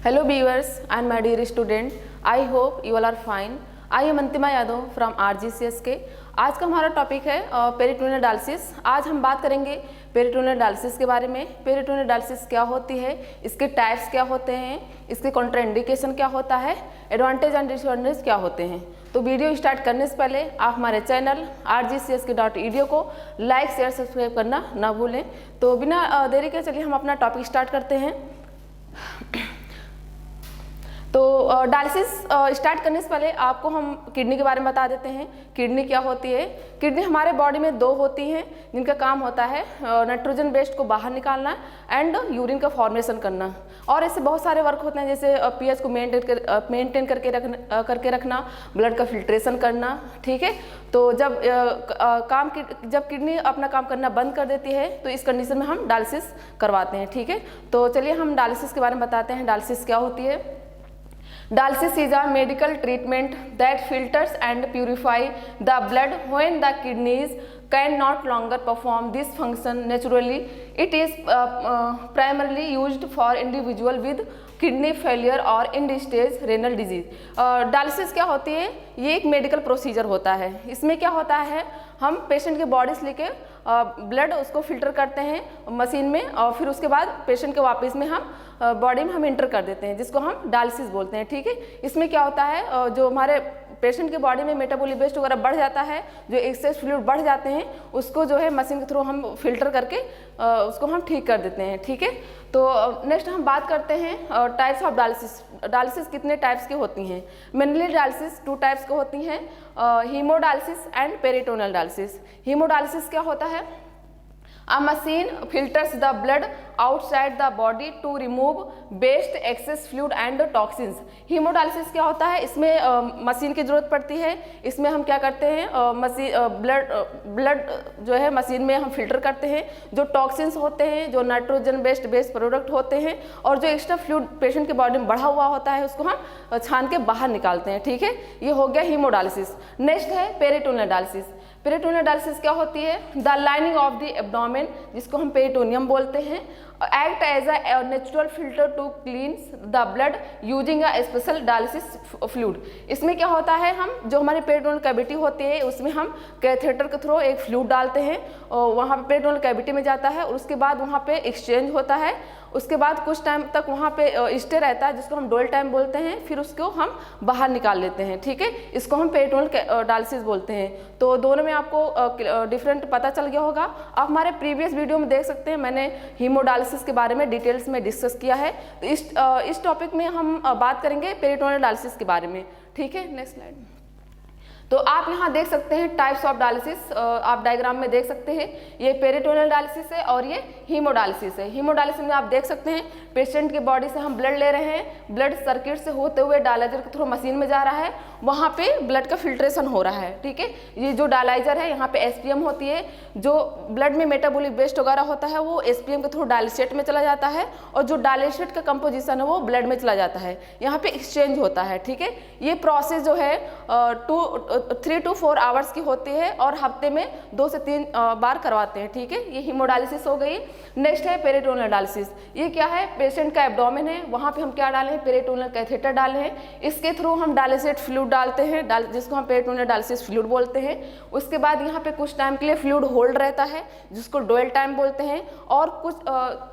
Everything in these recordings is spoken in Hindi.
Hello viewers and my dear student, I hope you all are fine. I am Antima Yadav from RGCSK। आज का हमारा टॉपिक है पेरिटोनियल डायलिसिस। आज हम बात करेंगे पेरिटोनियल डायलिसिस के बारे में। पेरिटोनियल डायलिसिस क्या होती है, इसके टाइप्स क्या होते हैं, इसके कॉन्ट्राइंडिकेशन क्या होता है, एडवांटेज एंड डिसएडवांटेज क्या होते हैं। तो वीडियो स्टार्ट करने से पहले आप हमारे चैनल rgcsk.edu को लाइक शेयर सब्सक्राइब करना ना भूलें। तो बिना देरी के चलिए हम अपना टॉपिक स्टार्ट करते हैं। तो डायलिसिस स्टार्ट करने से पहले आपको हम किडनी के बारे में बता देते हैं। किडनी क्या होती है। किडनी हमारे बॉडी में दो होती हैं जिनका काम होता है नाइट्रोजन वेस्ट को बाहर निकालना एंड यूरिन का फॉर्मेशन करना। और ऐसे बहुत सारे वर्क होते हैं जैसे पीएच को मेंटेन करके रखना, ब्लड का फिल्ट्रेशन करना। ठीक है, तो जब जब किडनी अपना काम करना बंद कर देती है तो इस कंडीशन में हम डायलिसिस करवाते हैं। ठीक है, तो चलिए हम डायलिसिस के बारे में बताते हैं। डायलिसिस क्या होती है। Dialysis is a medical treatment that filters and purify the blood when the kidneys can not longer perform this function naturally. It is primarily used for individual with kidney failure और end stage renal disease. Dialysis क्या होती है, ये एक मेडिकल प्रोसीजर होता है। इसमें क्या होता है, हम पेशेंट के बॉडी से लेके ब्लड उसको फिल्टर करते हैं मशीन में और फिर उसके बाद पेशेंट के वापस में हम बॉडी में हम इंटर कर देते हैं, जिसको हम डायलिसिस बोलते हैं। ठीक है, इसमें क्या होता है, जो हमारे पेशेंट के बॉडी में मेटाबॉलिक वेस्ट वगैरह बढ़ जाता है, जो एक्सेस फ्लूइड बढ़ जाते हैं, उसको जो है मशीन के थ्रू हम फिल्टर करके उसको हम ठीक कर देते हैं। ठीक है, तो नेक्स्ट हम बात करते हैं टाइप्स ऑफ डायलिसिस। डायलिसिस कितने टाइप्स की होती हैं। मेनली डायलिसिस टू टाइप्स की होती हैं, haemodialysis and peritoneal dialysis. Haemodialysis क्या होता है, A machine filters the blood outside the body to remove waste, excess fluid and toxins। Haemodialysis क्या होता है, इसमें मशीन की जरूरत पड़ती है। इसमें हम क्या करते हैं, ब्लड जो है मशीन में हम फिल्टर करते हैं। जो टॉक्सिन्स होते हैं, जो नाइट्रोजन बेस्ड प्रोडक्ट होते हैं और जो एक्स्ट्रा फ्लूइड पेशेंट के बॉडी में बढ़ा हुआ होता है, उसको हम छान के बाहर निकालते हैं। ठीक है, ये हो गया हीमोडायलिसिस। नेक्स्ट है पेरिटोनियल डायलिसिस। पेरिटोनियल डायलिसिस क्या होती है, the lining of the abdomen, जिसको हम पेरिटोनियम बोलते हैं, act as a natural filter to cleanse the blood using a special dialysis fluid. इसमें क्या होता है, हम जो हमारी पेरिटोनियल कैविटी होती है उसमें हम कैथेटर के थ्रू एक फ्लूइड डालते हैं और वहाँ पे पेरिटोनियल कैविटी में जाता है और उसके बाद वहाँ पे एक्सचेंज होता है। उसके बाद कुछ टाइम तक वहाँ पे स्टे रहता है, जिसको हम डोल टाइम बोलते हैं, फिर उसको हम बाहर निकाल लेते हैं। ठीक है, इसको हम पेरिटोनियल डायलिसिस बोलते हैं। तो दोनों में आपको डिफरेंट पता चल गया होगा। आप हमारे प्रीवियस वीडियो में देख सकते हैं, मैंने हीमोडायलिसिस के बारे में डिटेल्स में डिस्कस किया है। तो इस टॉपिक में हम बात करेंगे पेरिटोनियल डायलिसिस के बारे में। ठीक है, नेक्स्ट स्लाइड। तो आप यहाँ देख सकते हैं टाइप्स ऑफ डायलिसिस, आप डायग्राम में देख सकते हैं। ये पेरिटोनियल डायलिसिस है और ये हीमोडायलिसिस है। हीमोडायलिसिस में आप देख सकते हैं पेशेंट के बॉडी से हम ब्लड ले रहे हैं, ब्लड सर्किट से होते हुए डायलाइजर के थ्रू मशीन में जा रहा है, वहाँ पे ब्लड का फिल्ट्रेशन हो रहा है। ठीक है, ये जो डायलाइजर है यहाँ पे एसपीएम होती है, जो ब्लड में मेटाबॉलिक वेस्ट वगैरह होता है वो एसपीएम के थ्रू डायलिसेट में चला जाता है और जो डायलिसेट का कंपोजिशन है वो ब्लड में चला जाता है, यहाँ पे एक्सचेंज होता है। ठीक है, ये प्रोसेस जो है 3 to 4 आवर्स की होती है और हफ्ते में 2 से 3 बार करवाते हैं। ठीक है, ये हीमोडायलिसिस हो गई। नेक्स्ट है पेरिटोनियल डायलिसिस। ये क्या है, पेशेंट का एब्डोमेन है, वहाँ पे हम क्या डाले हैं, पेरिटोनियल कैथेटर डाले हैं। इसके थ्रू हम डायलिसेट फ्लूइड डालते हैं, जिसको हम पेरिटोनियल डायलिसिस फ्लूइड बोलते हैं। उसके बाद यहाँ पे कुछ टाइम के लिए फ्लूइड होल्ड रहता है, जिसको डोल टाइम बोलते हैं। और कुछ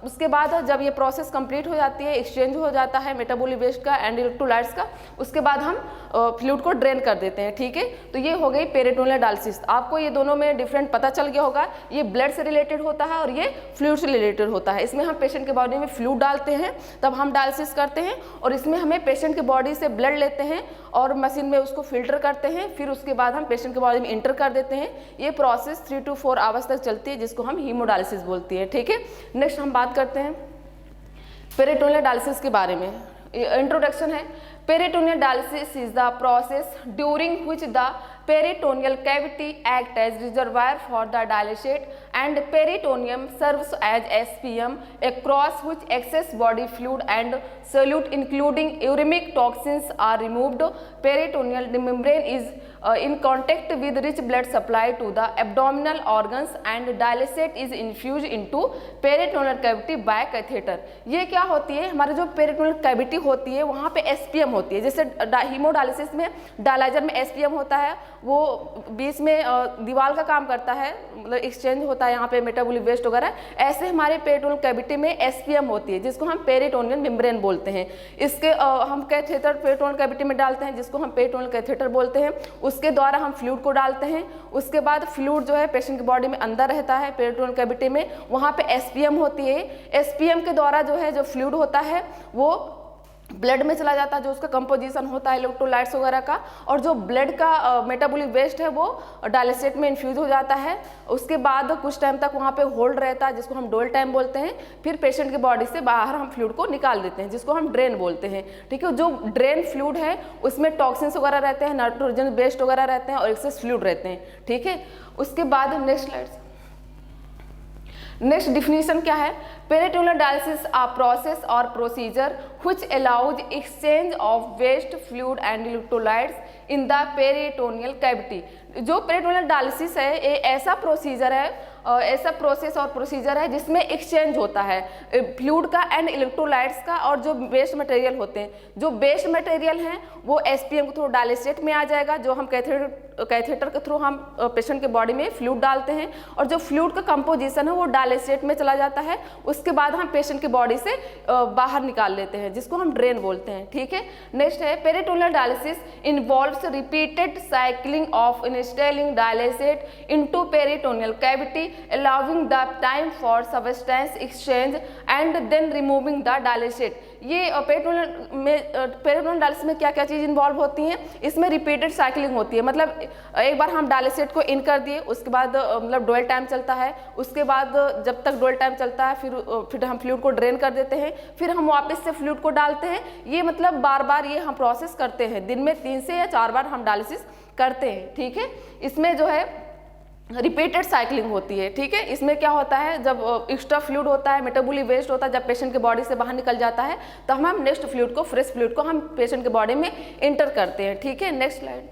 उसके बाद जब ये प्रोसेस कंप्लीट हो जाती है, एक्सचेंज हो जाता है मेटाबॉलिक वेस्ट का एंड इलेक्ट्रोलाइट्स का, उसके बाद हम फ्लूइड को ड्रेन कर देते हैं। ठीक है, तो ये हो गई पेरिटोनियल डायलिसिस। आपको ये दोनों में डिफरेंट पता चल गया होगा, ये ब्लड से रिलेटेड होता है और ये फ्लूइड से रिलेटेड होता है। इसमें हम पेशेंट के बॉडी में फ्लूइड डालते हैं तब हम डायलिसिस करते हैं, और इसमें हमें पेशेंट के बॉडी से ब्लड लेते हैं और मशीन में उसको फिल्टर करते हैं, फिर उसके बाद हम पेशेंट के बॉडी में इंटर कर देते हैं। ये प्रोसेस 3 to 4 आवर्स तक चलती है, जिसको हम हीमोडायलिसिस बोलती है। ठीक है, नेक्स्ट हम बात करते हैं पेरिटोनियल डायलिसिस के बारे में। इंट्रोडक्शन है। Peritoneal dialysis is the process during which the peritoneal cavity act as reservoir for the dialysate and peritoneum serves as SPM across which excess body fluid and solute including uremic toxins are removed. Peritoneal membrane is in contact with rich blood supply to the abdominal organs and dialysate is infused into peritoneal cavity by catheter. ये क्या होती है, हमारे जो पेरिटोनियल कैविटी होती है वहाँ पे एसपीएम होती है। जैसे हीमोडायलिसिस में डायलाइजर में एसपीएम होता है, वो बीच में दीवार का काम करता है, मतलब एक्सचेंज होता है यहाँ पे मेटाबॉलिक वेस्ट वगैरह। ऐसे हमारे पेरिटोनियल कैविटी में एसपीएम होती है जिसको हम पेरिटोनियल मेम्ब्रेन बोलते हैं। इसके हम कैथेटर पेरिटोनियल कैविटी में डालते हैं जिसको हम पेरिटोनियल कैथेटर बोलते हैं। उसके द्वारा हम फ्लूइड को डालते हैं। उसके बाद फ्लूइड जो है पेशेंट की बॉडी में अंदर रहता है पेरिटोनियल कैविटी में, वहाँ पे एसपीएम होती है। एसपीएम के द्वारा जो है जो फ्लूइड होता है वो ब्लड में चला जाता है, जो उसका कंपोजिशन होता है इलेक्ट्रोलाइट्स वगैरह का, और जो ब्लड का मेटाबॉलिक वेस्ट है वो डायलिसेट में इन्फ्यूज हो जाता है। उसके बाद कुछ टाइम तक वहाँ पे होल्ड रहता है जिसको हम डोल टाइम बोलते हैं। फिर पेशेंट की बॉडी से बाहर हम फ्लूइड को निकाल देते हैं जिसको हम ड्रेन बोलते हैं। ठीक है, जो ड्रेन फ्लूइड है उसमें टॉक्सिन्स वगैरह रहते हैं, नाइट्रोजन बेस्ड वगैरह रहते हैं और एक्सेस फ्लूइड रहते हैं। ठीक है, उसके बाद नेक्स्ट डिफिनीशन क्या है? पेरिटोनियल डायलिसिस आ प्रोसेस और procedure which allows exchange of waste fluid and electrolytes in the peritoneal cavity। जो पेरिटोनियल डायलिसिस है ये ऐसा प्रोसीजर है, ऐसा प्रोसेस और प्रोसीजर है जिसमें एक्सचेंज होता है फ्लूइड का एंड इलेक्ट्रोलाइट्स का और जो वेस्ट मटेरियल होते हैं। जो वेस्ट मटेरियल हैं वो एसपीएम के थ्रू डायलिसेट में आ जाएगा, जो हम कैथेटर के थ्रू हम पेशेंट के बॉडी में फ्लूइड डालते हैं और जो फ्लूइड का कंपोजिशन है वो डायलिसेट में चला जाता है। उसके बाद हम पेशेंट की बॉडी से बाहर निकाल लेते हैं जिसको हम ड्रेन बोलते हैं। ठीक है, नेक्स्ट है peritoneal dialysis involves repeated cycling of installing dialysate into peritoneal cavity allowing the time for substance exchange and then removing the dialysate। ये पेरिटोनियल डायलिसिस में क्या क्या चीज़ इन्वॉल्व होती हैं? इसमें रिपीटेड साइक्लिंग होती है, मतलब एक बार हम डायलिसेट को इन कर दिए उसके बाद मतलब डोल टाइम चलता है, उसके बाद जब तक डोल टाइम चलता है फिर हम फ्लूइड को ड्रेन कर देते हैं, फिर हम वापस से फ्लूइड को डालते हैं। ये मतलब बार बार ये हम प्रोसेस करते हैं, दिन में 3 से या 4 बार हम डायलिसिस करते हैं। ठीक है, इसमें जो है रिपीटेड साइक्लिंग होती है। ठीक है, इसमें क्या होता है जब एक्स्ट्रा फ्लूइड होता है, मेटाबॉलिक वेस्ट होता है, जब पेशेंट के बॉडी से बाहर निकल जाता है तो हम नेक्स्ट फ्लूइड को फ्रेश फ्लूइड को हम पेशेंट के बॉडी में इंटर करते हैं। ठीक है, नेक्स्ट स्लाइड।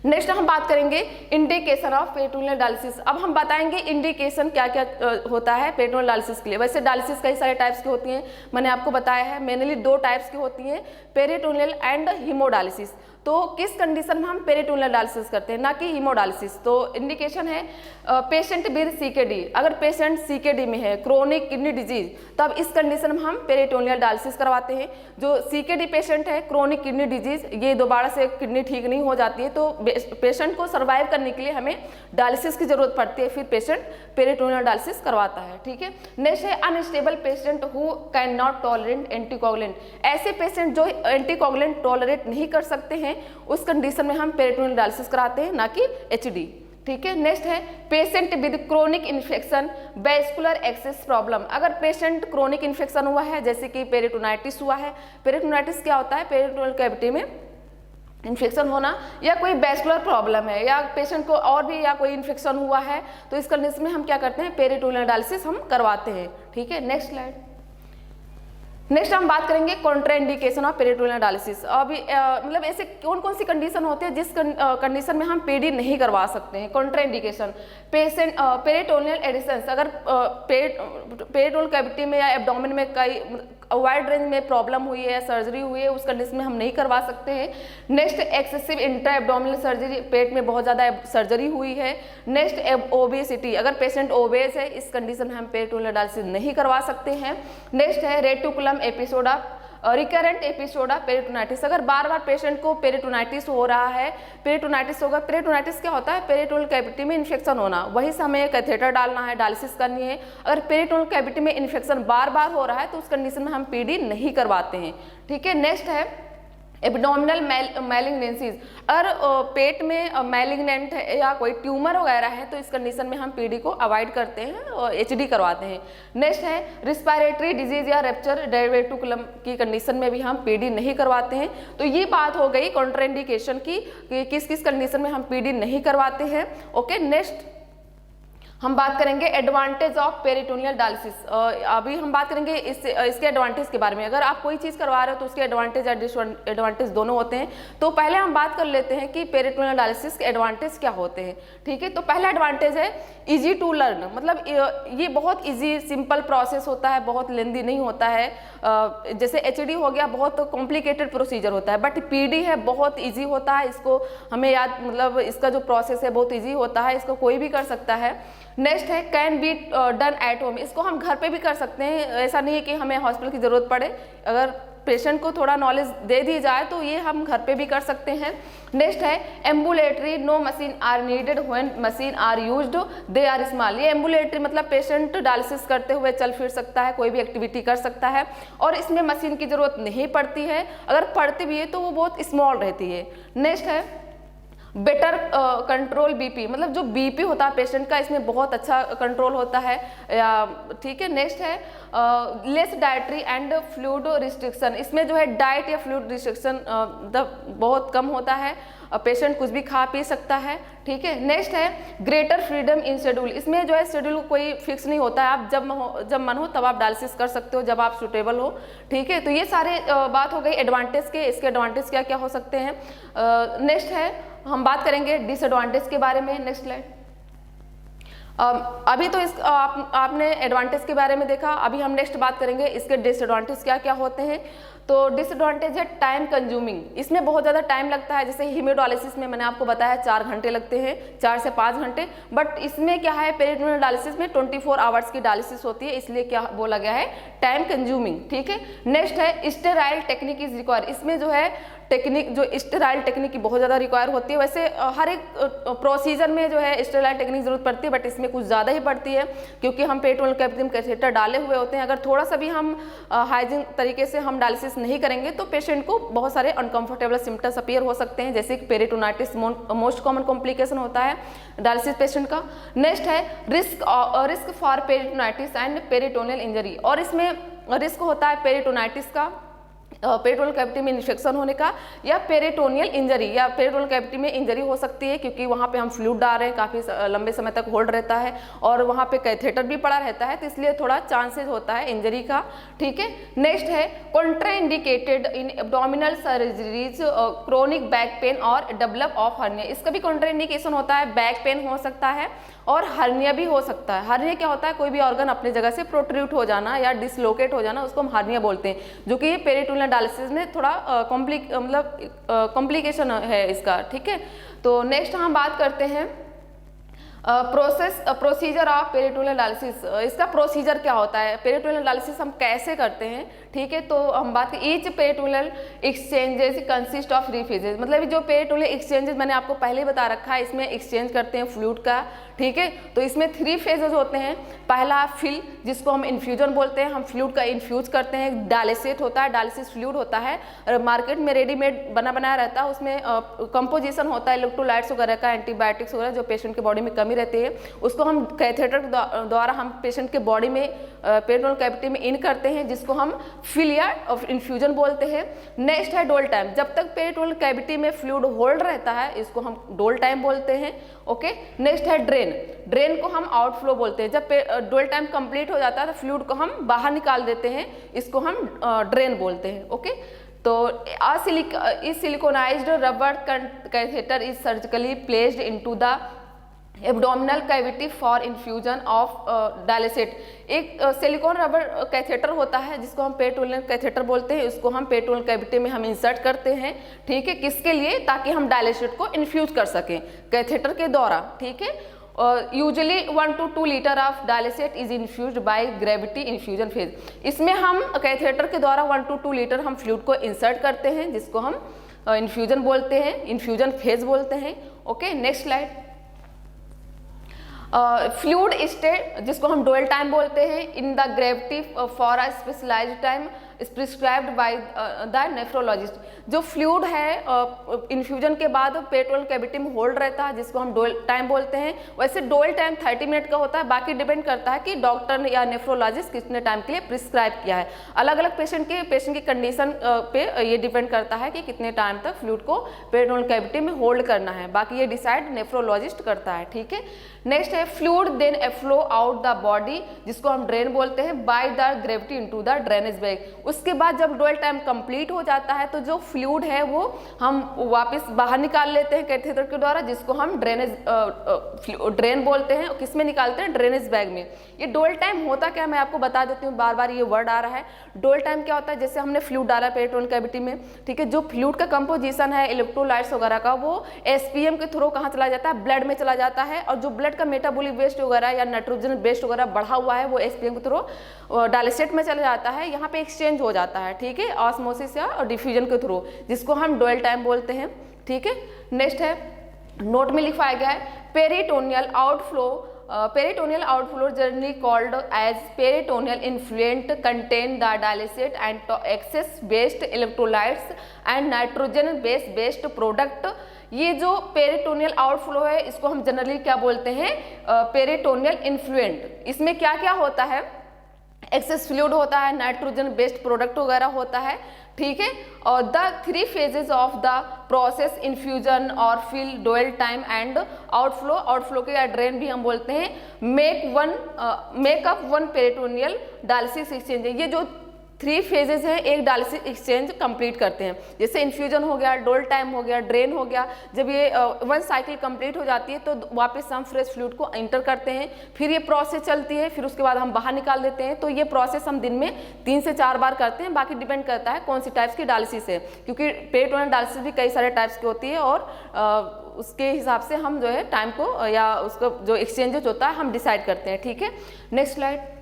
नेक्स्ट हम बात करेंगे इंडिकेशन ऑफ पेरिटोनियल डायलिसिस। अब हम बताएंगे इंडिकेशन क्या क्या होता है पेरिटोनियल डायलिसिस के लिए। वैसे डायलिसिस कई सारे टाइप्स की होती हैं, मैंने आपको बताया है मेनली 2 टाइप्स की होती हैं, पेरिटोनियल एंड हीमोडायलिसिस। तो किस कंडीशन में हम पेरिटोनियल डायलिसिस करते हैं, ना कि हीमोडायलिसिस। तो इंडिकेशन है पेशेंट विद सीकेडी। अगर पेशेंट सीकेडी में है, क्रोनिक किडनी डिजीज, तब इस कंडीशन में हम पेरिटोनियल डायलिसिस करवाते हैं। जो सीकेडी पेशेंट है, क्रोनिक किडनी डिजीज, ये दोबारा से किडनी ठीक नहीं हो जाती है तो पेशेंट को सर्वाइव करने के लिए हमें डायलिसिस की जरूरत पड़ती है, फिर पेशेंट पेरिटोनियल डायलिसिस करवाता है। ठीक है, नेक्स्ट है unstable patient who can not tolerate anticoagulant. ऐसे पेशेंट जो एंटीकोगुलेंट टॉलरेट नहीं कर सकते हैं उस कंडीशन में हम पेरिटोनियल डायलिसिस कराते हैं, ना कि एचडी। ठीक है, नेक्स्ट है patient with chronic infection vascular access problem. अगर पेशेंट क्रोनिक इन्फेक्शन हुआ है, जैसे कि पेरिटोनाइटिस हुआ है। पेरिटोनाइटिस क्या होता है? पेरिटोनियल कैविटी में इन्फेक्शन होना या कोई वैस्कुलर प्रॉब्लम है या पेशेंट को और भी या कोई इन्फेक्शन हुआ है, तो इस कंडीशन में हम क्या करते हैं? पेरिटोनियल डायलिसिस हम करवाते हैं। ठीक है, नेक्स्ट स्लाइड। नेक्स्ट हम बात करेंगे कॉन्ट्राइंडिकेशन ऑफ पेरिटोनियल डायलिसिस। अभी मतलब ऐसे कौन कौन सी कंडीशन होती है जिस कंडीशन में हम पीडी नहीं करवा सकते हैं। कॉन्ट्राइंडिकेशन पेशेंट पेरिटोनियल एडिशंस, अगर पेरिटोनियल कैविटी में या एब्डोमेन में कई वाइड रेंज में प्रॉब्लम हुई है या सर्जरी हुई है, उस कंडीशन में हम नहीं करवा सकते हैं। Next excessive intra abdominal surgery, पेट में बहुत ज़्यादा सर्जरी हुई है। नेक्स्ट ओबेसिटी, अगर पेशेंट ओबेस है, इस कंडीशन में हम पेरिटोनियल डायलिसिस नहीं करवा सकते हैं। नेक्स्ट है reticulum episode of recurrent episode of peritonitis. अगर बार बार पेशेंट को पेरिटोनाइटिस हो रहा है, पेरिटोनाइटिस होगा। पेरिटोनाइटिस क्या होता है? पेरिटोनियल कैविटी में इन्फेक्शन होना, वहीं से हमें कैथेटर डालना है, डायलिसिस करनी है। अगर पेरिटोनियल कैविटी में इन्फेक्शन बार बार हो रहा है तो उस कंडीशन में हम पीडी नहीं करवाते हैं। ठीक है, नेक्स्ट है एब्डोमिनल मैलिग्नेंसीज, अगर पेट में मैलिग्नेंट है या कोई ट्यूमर वगैरह है तो इस कंडीशन में हम पीडी को अवॉइड करते हैं और एचडी करवाते हैं। नेक्स्ट है रिस्पायरेटरी डिजीज या रेप्चर डेरिवेटिकुलम की कंडीशन में भी हम पीडी नहीं करवाते हैं। तो ये बात हो गई कॉन्ट्राइंडिकेशन की कि किस किस कंडीशन में हम पीडी नहीं करवाते हैं। ओके, नेक्स्ट हम बात करेंगे एडवांटेज ऑफ पेरिटोनियल डायलिसिस। अभी हम बात करेंगे इसके एडवांटेज के बारे में। अगर आप कोई चीज़ करवा रहे हो तो उसके एडवांटेज और डिसएडवांटेज दोनों होते हैं। तो पहले हम बात कर लेते हैं कि पेरिटोनियल डायलिसिस के एडवांटेज क्या होते हैं। ठीक है, तो पहला एडवांटेज है इजी टू लर्न, मतलब ये बहुत इजी सिंपल प्रोसेस होता है, बहुत लेंदी नहीं होता है। जैसे एचडी हो गया बहुत कॉम्प्लिकेटेड प्रोसीजर होता है, बट पीडी है बहुत इजी होता है। इसको हमें याद, मतलब इसका जो प्रोसेस है बहुत इजी होता है, इसको कोई भी कर सकता है। नेक्स्ट है can be done at home, इसको हम घर पे भी कर सकते हैं, ऐसा नहीं है कि हमें हॉस्पिटल की ज़रूरत पड़े। अगर पेशेंट को थोड़ा नॉलेज दे दी जाए तो ये हम घर पे भी कर सकते हैं। नेक्स्ट है ambulatory, no machine are needed when machine are used they are small. ये एम्बुलेटरी मतलब पेशेंट डायलिसिस करते हुए चल फिर सकता है, कोई भी एक्टिविटी कर सकता है और इसमें मशीन की ज़रूरत नहीं पड़ती है। अगर पड़ती भी है तो वो बहुत स्मॉल रहती है। नेक्स्ट है बेटर कंट्रोल बीपी, मतलब जो बीपी होता है पेशेंट का इसमें बहुत अच्छा कंट्रोल होता है। ठीक है, नेक्स्ट है less dietary and fluid restriction, इसमें जो है डाइट या फ्लूइड रिस्ट्रिक्शन बहुत कम होता है, पेशेंट कुछ भी खा पी सकता है। ठीक है, नेक्स्ट है ग्रेटर फ्रीडम इन शेड्यूल, इसमें जो है शेड्यूल कोई फिक्स नहीं होता है, आप जब मन हो तब आप डायलिसिस कर सकते हो, जब आप सुटेबल हो। ठीक है, तो ये सारे बात हो गई एडवांटेज के। इसके एडवांटेज क्या क्या हो सकते हैं। नेक्स्ट है हम बात करेंगे डिसएडवांटेज के बारे में। Next slide. अभी तो आपने एडवांटेज के बारे में देखा, अभी हम नेक्स्ट बात करेंगे इसके डिसएडवांटेज क्या क्या होते हैं। तो डिसएडवांटेज है टाइम कंज्यूमिंग, इसमें बहुत ज़्यादा टाइम लगता है। जैसे हीमोडायलिसिस में मैंने आपको बताया 4 घंटे लगते हैं, 4 से 5 घंटे, बट इसमें क्या है पेरिटोनियल डायलिसिस में 24 आवर्स की डायलिसिस होती है, इसलिए क्या बोला गया है टाइम कंज्यूमिंग। ठीक है, नेक्स्ट है स्टेराइल टेक्निक इज रिक्वायर, इसमें जो है टेक्निक जो स्टेराइल टेक्निक की बहुत ज़्यादा रिक्वायर होती है। वैसे हर एक प्रोसीजर में जो है स्टेराइल टेक्निक जरूरत पड़ती है, बट इसमें कुछ ज़्यादा ही पड़ती है क्योंकि हम पेरिटोनियल कैविटी में कैथेटर डाले हुए होते हैं। अगर थोड़ा सा भी हम हाइजीन तरीके से हम डायलिसिस नहीं करेंगे तो पेशेंट को बहुत सारे अनकंफर्टेबल सिम्टम्स अपीयर हो सकते हैं, जैसे कि पेरिटोनाइटिस मोस्ट कॉमन कॉम्प्लिकेशन होता है डायलिसिस पेशेंट का। नेक्स्ट है risk for peritonitis and peritoneal injury, और इसमें रिस्क होता है पेरिटोनाइटिस का, पेरिटोनियल कैविटी में इन्फेक्शन होने का, या पेरिटोनियल इंजरी, या पेरिटोनियल कैविटी में इंजरी हो सकती है क्योंकि वहाँ पे हम फ्लूइड डाल रहे हैं, काफ़ी लंबे समय तक होल्ड रहता है और वहाँ पे कैथेटर भी पड़ा रहता है, तो इसलिए थोड़ा चांसेस होता है इंजरी का। ठीक है, नेक्स्ट है contraindicated in abdominal surgeries chronic back pain और डेवलप ऑफ हर्निया, इसका भी कॉन्ट्राइंडिकेशन होता है, बैक पेन हो सकता है और हर्निया भी हो सकता है। हर्निया क्या होता है, कोई भी ऑर्गन अपनी जगह से प्रोट्रूट हो जाना या डिसलोकेट हो जाना, उसको हम हर्निया बोलते हैं, जो कि पेरिटोनियल डायलिसिस में थोड़ा कॉम्प्लिकेशन है इसका। ठीक है, तो नेक्स्ट हम बात करते हैं प्रोसीजर ऑफ पेरिटोनियल डायलिसिस, इसका प्रोसीजर क्या होता है, पेरिटोनियल डायलिसिस हम कैसे करते हैं। ठीक है, तो हम बात करें each peritoneal exchanges consist of 3 phases, मतलब जो पेरिटोनियल एक्सचेंजेस मैंने आपको पहले ही बता रखा है, इसमें एक्सचेंज करते हैं फ्लूइड का। ठीक है, तो इसमें 3 फेजेस होते हैं। पहला फिल, जिसको हम इन्फ्यूजन बोलते हैं, हम फ्लूइड का इन्फ्यूज करते हैं। डायलिसेट होता है, डायलिसिस फ्लूइड होता है, मार्केट में रेडीमेड बना बनाया रहता है, उसमें कंपोजिशन होता है इलेक्ट्रोलाइट्स वगैरह का, एंटीबायोटिक्स वगैरह जो पेशेंट के बॉडी में कमी रहती है, उसको हम कैथेटर द्वारा हम पेशेंट के बॉडी में पेरिटोनियल कैविटी में इन करते हैं, जिसको हम फिल या इन्फ्यूजन बोलते हैं। नेक्स्ट है डोल टाइम, जब तक पेरिटोनियल कैविटी में फ्लूइड होल्ड रहता है इसको हम डोल टाइम बोलते हैं। ओके, नेक्स्ट है ड्रेन, ड्रेन को हम आउटफ्लो बोलते हैं, जब डोल टाइम कंप्लीट हो जाता है तो फ्लूइड को हम बाहर निकाल देते हैं, इसको हम ड्रेन बोलते हैं। ओके, तो इस siliconised rubber catheter is surgically placed into the abdominal cavity for infusion of dialysate, एक सिलिकॉन रबर कैथेटर होता है जिसको हम पेरिटोनियल कैथेटर बोलते हैं, इसको हम पेरिटोनियल कैविटी में हम इंसर्ट करते हैं। ठीक है, किसके लिए, ताकि हम डायलिसेट को इन्फ्यूज कर सकें कैथेटर के द्वारा। ठीक है, usually 1 to 2 litre of dialysate is infused by gravity infusion phase, इसमें हम कैथेटर के द्वारा 1 to 2 लीटर हम फ्लूइड को इंसर्ट करते हैं, जिसको हम इन्फ्यूजन बोलते हैं, इन्फ्यूजन फेज बोलते हैं। Okay, next slide. Fluid state जिसको हम डुअल टाइम बोलते हैं in the gravity for a specialised time prescribed by the nephrologist. जो फ्लूइड है इन्फ्यूजन के बाद पेरिटोनियल कैविटी में होल्ड रहता है जिसको हम डुअल टाइम बोलते हैं। वैसे डुअल टाइम 30 मिनट का होता है, बाकी डिपेंड करता है कि डॉक्टर ने या नेफ्रोलॉजिस्ट कितने टाइम के लिए प्रिस्क्राइब किया है। अलग अलग पेशेंट की कंडीशन पे ये डिपेंड करता है कि कितने टाइम तक फ्लूइड को पेरिटोनियल कैविटी में होल्ड करना है, बाकी ये डिसाइड नेफ्रोलॉजिस्ट करता है। ठीक है, नेक्स्ट है fluid then flow out the body जिसको हम ड्रेन बोलते हैं by the gravity into the drainage bag. उसके बाद जब डुअल टाइम कंप्लीट हो जाता है तो जो फ्लूइड है वो हम वापस बाहर निकाल लेते हैं कैथेटर के द्वारा जिसको हम ड्रेन बोलते हैं। किस में निकालते हैं? ड्रेनेज बैग में। ये डुअल टाइम होता क्या मैं आपको बता देती हूँ, बार बार ये वर्ड आ रहा है। डुअल टाइम क्या होता है, जैसे हमने फ्लूइड डाला पेरिटोनियल कैविटी में, ठीक है, जो फ्लूइड का कंपोजिशन है इलेक्ट्रोलाइट्स वगैरह का वो एसपीएम के थ्रू कहाँ चला जाता है? ब्लड में चला जाता है। और जो ब्लड का मेटाबॉलिक वेस्ट वगैरह या नाइट्रोजन वेस्ट वगैरह बढ़ा हुआ है वो एसपीएम के थ्रू डायलिसिस में चला जाता है, यहाँ पे एक्सचेंज हो जाता है। ठीक है, ऑस्मोसिस या डिफ्यूजन के थ्रू, जिसको हम डुअल टाइम बोलते हैं। ठीक है, नेक्स्ट है नोट में लिखवाया गया है peritoneal outflow. Peritoneal outflow journey called as peritoneal influent contain the dialysis and excess waste electrolytes and nitrogen based product. ये जो पेरिटोनियल आउटफ्लो है इसको हम जनरली क्या बोलते हैं? Peritoneal influential. इसमें क्या क्या होता है? एक्सेस फ्लूइड होता है, नाइट्रोजन बेस्ड प्रोडक्ट वगैरह होता है। ठीक है, और the 3 phases of the process infusion और fill dwell time and outflow. Outflow के या ड्रेन भी हम बोलते हैं। Make up one peritoneal dialysis exchange. ये जो 3 phases हैं एक डायलिसिस एक्सचेंज कंप्लीट करते हैं। जैसे इन्फ्यूजन हो गया, डुअल टाइम हो गया, ड्रेन हो गया। जब ये 1 साइकिल कंप्लीट हो जाती है तो वापस हम फ्रेश फ्लूइड को एंटर करते हैं, फिर ये प्रोसेस चलती है, फिर उसके बाद हम बाहर निकाल देते हैं। तो ये प्रोसेस हम दिन में 3 से 4 बार करते हैं। बाकी डिपेंड करता है कौन सी टाइप्स की डायलिसिस है, क्योंकि पेरिटोनियल डायलिसिस भी कई सारे टाइप्स की होती है और उसके हिसाब से हम जो है टाइम को या उसका जो एक्सचेंजेस होता है हम डिसाइड करते हैं। ठीक है, नेक्स्ट स्लाइड।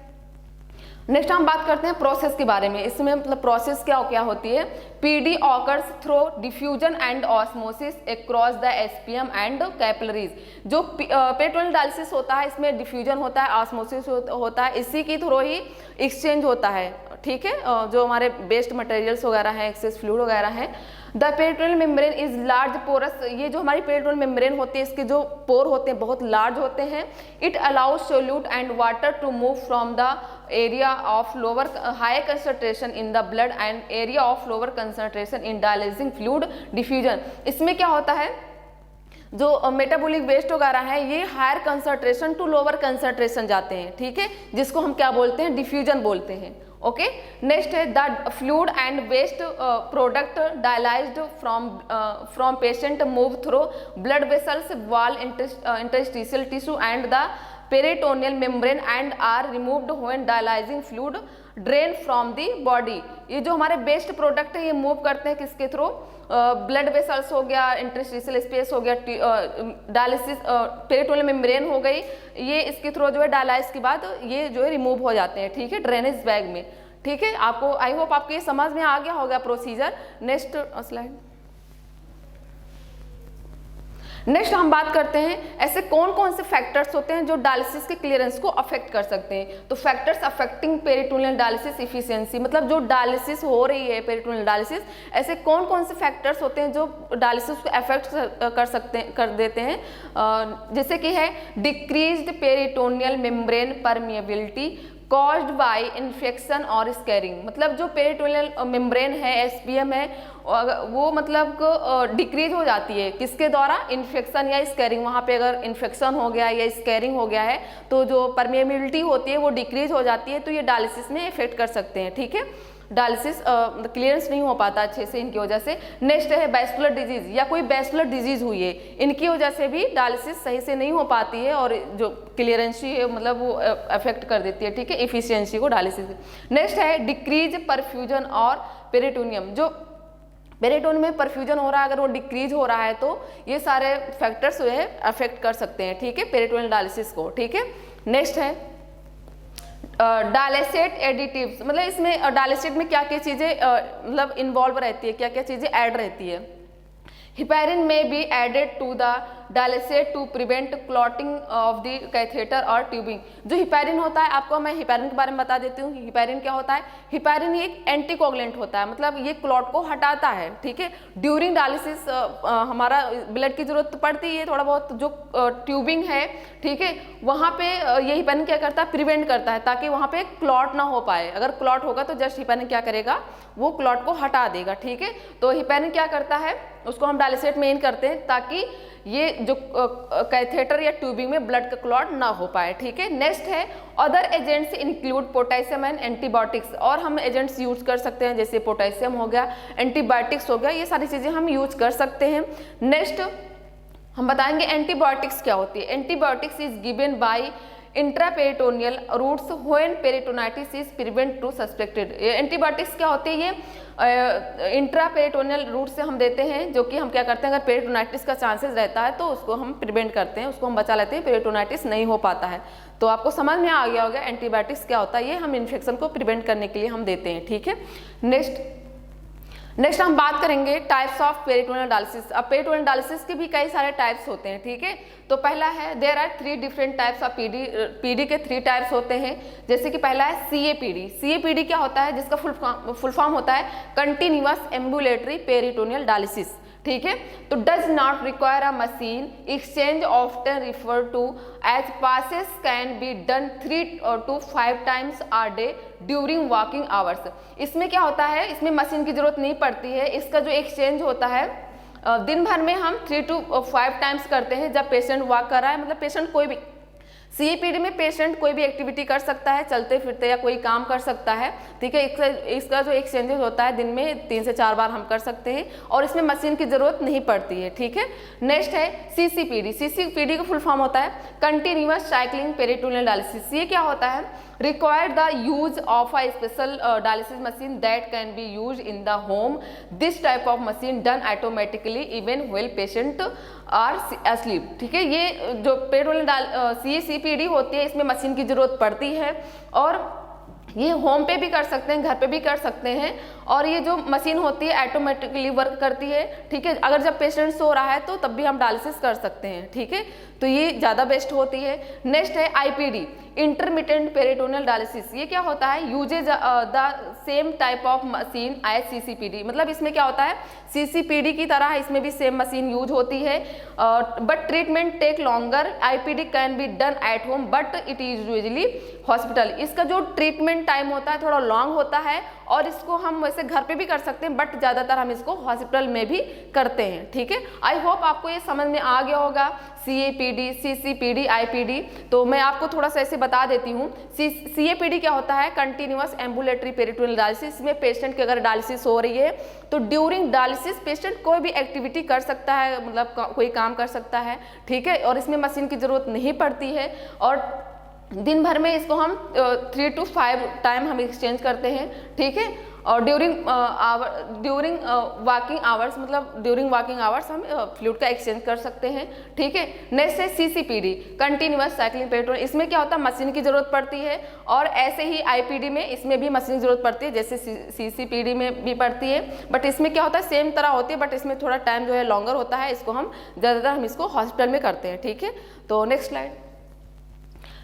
नेक्स्ट हम बात करते हैं प्रोसेस के बारे में। इसमें मतलब प्रोसेस क्या क्या होती है? PD occurs through diffusion and osmosis across the SPM and capillaries. जो पेरिटोनियल डायलिसिस होता है इसमें डिफ्यूजन होता है, ऑस्मोसिस होता है, इसी के थ्रू ही एक्सचेंज होता है। ठीक है, जो हमारे वेस्ट मटेरियल्स वगैरह हैं, एक्सेस फ्लूइड वगैरह हैं। The peritoneal membrane is large porous. ये जो हमारी पेरिटोनियल मेम्ब्रेन होती है इसके जो पोर होते हैं बहुत लार्ज होते हैं। It allows solute and water to move from the area of lower high concentration in the blood and area of lower concentration in dialysing fluid diffusion. इसमें क्या होता है, जो मेटाबॉलिक वेस्ट वगैरह है ये higher concentration to lower concentration जाते हैं। ठीक है, जिसको हम क्या बोलते हैं? डिफ्यूजन बोलते हैं। ओके, नेक्स्ट है the fluid and waste product dialysed from patient move through blood vessels wall interstitial tissue and the peritoneal membrane and are removed when dialysing fluid drain from the body. ये जो हमारे वेस्ट प्रोडक्ट है ये मूव करते हैं किसके थ्रू? ब्लड वेसल्स हो गया, इंटरस्टिशियल स्पेस हो गया, डायलिसिस पेरिटोनियल मेम्ब्रेन हो गई, ये इसके थ्रू जो है डायलाइसिस के बाद ये जो है रिमूव हो जाते हैं। ठीक है, ड्रेनेज बैग में। ठीक है, आपको आई होप आपको ये समझ में आ गया होगा प्रोसीजर। Next slide. नेक्स्ट हम बात करते हैं ऐसे कौन कौन से फैक्टर्स होते हैं जो डायलिसिस के क्लियरेंस को अफेक्ट कर सकते हैं। तो factors affecting peritoneal dialysis efficiency, मतलब जो डायलिसिस हो रही है पेरिटोनियल डायलिसिस, ऐसे कौन कौन से फैक्टर्स होते हैं जो डायलिसिस को अफेक्ट कर देते हैं। जैसे कि है decreased peritoneal membrane permeability caused by infection और स्कैरिंग। मतलब जो पेरिटोनियल मेम्ब्रेन है, एसपीएम है, वो मतलब डिक्रीज हो जाती है किसके द्वारा? इन्फेक्शन या स्कैरिंग। वहाँ पे अगर इन्फेक्शन हो गया या स्कैरिंग हो गया है तो जो परमिएबिलिटी होती है वो डिक्रीज हो जाती है, तो ये डायलिसिस में इफेक्ट कर सकते हैं। ठीक है, डायलिसिस क्लियरेंस नहीं हो पाता अच्छे से इनकी वजह से। नेक्स्ट है वैस्कुलर डिजीज, या कोई वैस्कुलर डिजीज हुई है, इनकी वजह से भी डायलिसिस सही से नहीं हो पाती है और जो क्लियरेंसी है मतलब वो अफेक्ट कर देती है। ठीक है, इफिशियंसी को डायलिसिस। नेक्स्ट है डिक्रीज परफ्यूजन और पेरिटोनियम। जो पेरिटोनियम में परफ्यूजन हो रहा है अगर वो डिक्रीज हो रहा है तो ये सारे फैक्टर्स जो है अफेक्ट कर सकते हैं। ठीक है, पेरिटोनियल डायलिसिस को। ठीक है, नेक्स्ट है डायलिसेट एडिटिव्स। मतलब इसमें डायलिसेट में क्या क्या चीज़ें मतलब इन्वॉल्व रहती है, क्या क्या चीज़ें ऐड रहती है। Heparin may be added to the dialysis to prevent clotting of the catheter और ट्यूबिंग। जो हिपैरिन होता है, आपको मैं हिपैरिन के बारे में बता देती हूँ कि हिपैरिन क्या होता है। हिपैरिन एक एंटीकोगुलेंट होता है, मतलब ये क्लॉट को हटाता है, ठीक है। ड्यूरिंग डायलिसिस हमारा ब्लड की जरूरत पड़ती है थोड़ा बहुत, जो ट्यूबिंग है, ठीक है, वहाँ पे ये हिपैरिन क्या करता है, प्रिवेंट करता है ताकि वहाँ पे क्लॉट ना हो पाए। अगर क्लॉट होगा तो जस्ट हिपैरिन क्या करेगा, वो क्लॉट को हटा देगा, ठीक है। तो हिपैरिन क्या करता है, उसको हम डायलिसिस में इन करते हैं ताकि ये जो कैथेटर या ट्यूबिंग में ब्लड का क्लॉट ना हो पाए, ठीक है। नेक्स्ट है other agents include potassium and antibiotics. और हम एजेंट्स यूज कर सकते हैं जैसे पोटेशियम हो गया, एंटीबायोटिक्स हो गया, ये सारी चीजें हम यूज कर सकते हैं। नेक्स्ट हम बताएंगे एंटीबायोटिक्स क्या होती है। Antibiotics is given by intraperitoneal routes when peritonitis is prevent to suspected. Antibiotics क्या होती है, ये इंट्रापेरिटोनियल रूट से हम देते हैं, जो कि हम क्या करते हैं, अगर पेरिटोनाइटिस का चांसेस रहता है तो उसको हम प्रिवेंट करते हैं, उसको हम बचा लेते हैं, पेरिटोनाइटिस नहीं हो पाता है। तो आपको समझ में आ गया होगा एंटीबायोटिक्स क्या होता है, ये हम इन्फेक्शन को प्रिवेंट करने के लिए हम देते हैं, ठीक है। नेक्स्ट हम बात करेंगे टाइप्स ऑफ पेरिटोनियल डायलिसिस। अब पेरिटोनियल डायलिसिस के भी कई सारे टाइप्स होते हैं, ठीक है। तो पहला है there are 3 different types of PD के 3 टाइप्स होते हैं। जैसे कि पहला है सीएपीडी। सीएपीडी क्या होता है, जिसका फुल फॉर्म होता है कंटिन्यूअस एम्बुलेटरी पेरिटोनियल डायलिसिस, ठीक है। तो does not require a machine, exchange often refer to as passes can be done 3 to 5 times a day during walking hours. इसमें क्या होता है, इसमें मशीन की जरूरत नहीं पड़ती है। इसका जो एक्सचेंज होता है दिन भर में हम 3 to 5 times करते हैं जब पेशेंट वॉक कर रहा है, मतलब पेशेंट कोई भी सीएपीडी में पेशेंट कोई भी एक्टिविटी कर सकता है, चलते फिरते या कोई काम कर सकता है, ठीक है। इसका जो एक्सचेंजेस होता है दिन में 3 से 4 बार हम कर सकते हैं और इसमें मशीन की जरूरत नहीं पड़ती है, ठीक है। नेक्स्ट है सीसीपीडी। सीसीपीडी का फुल फॉर्म होता है कंटिन्यूअस साइक्लिंग पेरिटोनियल डायलिसिस। ये क्या होता है, required the use of a special dialysis machine that can be use in the home. This type of machine done automatically even when patient are asleep, ठीक है। ये जो पेरिटोनियल सीसीपीडी होती है, इसमें मशीन की जरूरत पड़ती है और ये होम पे भी कर सकते हैं, घर पे भी कर सकते हैं। और ये जो मशीन होती है ऑटोमेटिकली वर्क करती है, ठीक है। अगर जब पेशेंट सो रहा है तो तब भी हम डायलिसिस कर सकते हैं, ठीक है। तो ये ज़्यादा बेस्ट होती है। नेक्स्ट है आईपीडी, इंटरमिटेंट पेरिटोनियल डायलिसिस। ये क्या होता है, uses the same type of machine as CCPD. मतलब इसमें क्या होता है, सीसीपीडी की तरह इसमें भी सेम मशीन यूज होती है, but treatment take longer. IPD can be done at home but it is usually hospital. इसका जो ट्रीटमेंट टाइम होता है थोड़ा लॉन्ग होता है और इसको हम वैसे घर पे भी कर सकते हैं, बट ज़्यादातर हम इसको हॉस्पिटल में भी करते हैं, ठीक है। आई होप आपको ये समझ में आ गया होगा सीएपीडी, सीसीपीडी, आईपीडी। तो मैं आपको थोड़ा सा ऐसे बता देती हूँ। सीएपीडी क्या होता है, कंटिन्यूअस एम्बुलेटरी पेरिटोनियल डायलिसिस। में पेशेंट की अगर डायलिसिस हो रही है तो ड्यूरिंग डायलिसिस पेशेंट कोई भी एक्टिविटी कर सकता है, मतलब कोई काम कर सकता है, ठीक है। और इसमें मशीन की जरूरत नहीं पड़ती है और दिन भर में इसको हम 3 to 5 टाइम हम एक्सचेंज करते हैं, ठीक है। और ड्यूरिंग वॉकिंग आवर्स, मतलब ड्यूरिंग वॉकिंग आवर्स हम फ्लूइड का एक्सचेंज कर सकते हैं, ठीक है। नेक्स्ट है सीसीपीडी, कंटिन्यूअस साइक्लिंग पेरिटोनियल। इसमें क्या होता है, मशीन की जरूरत पड़ती है और ऐसे ही आईपीडी में इसमें भी मशीन की जरूरत पड़ती है, जैसे सीसीपीडी में भी पड़ती है। बट इसमें क्या होता है, सेम तरह होती है, बट इसमें थोड़ा टाइम जो है लॉन्गर होता है। इसको हम ज़्यादातर हम इसको हॉस्पिटल में करते हैं, ठीक है। तो नेक्स्ट स्लाइड।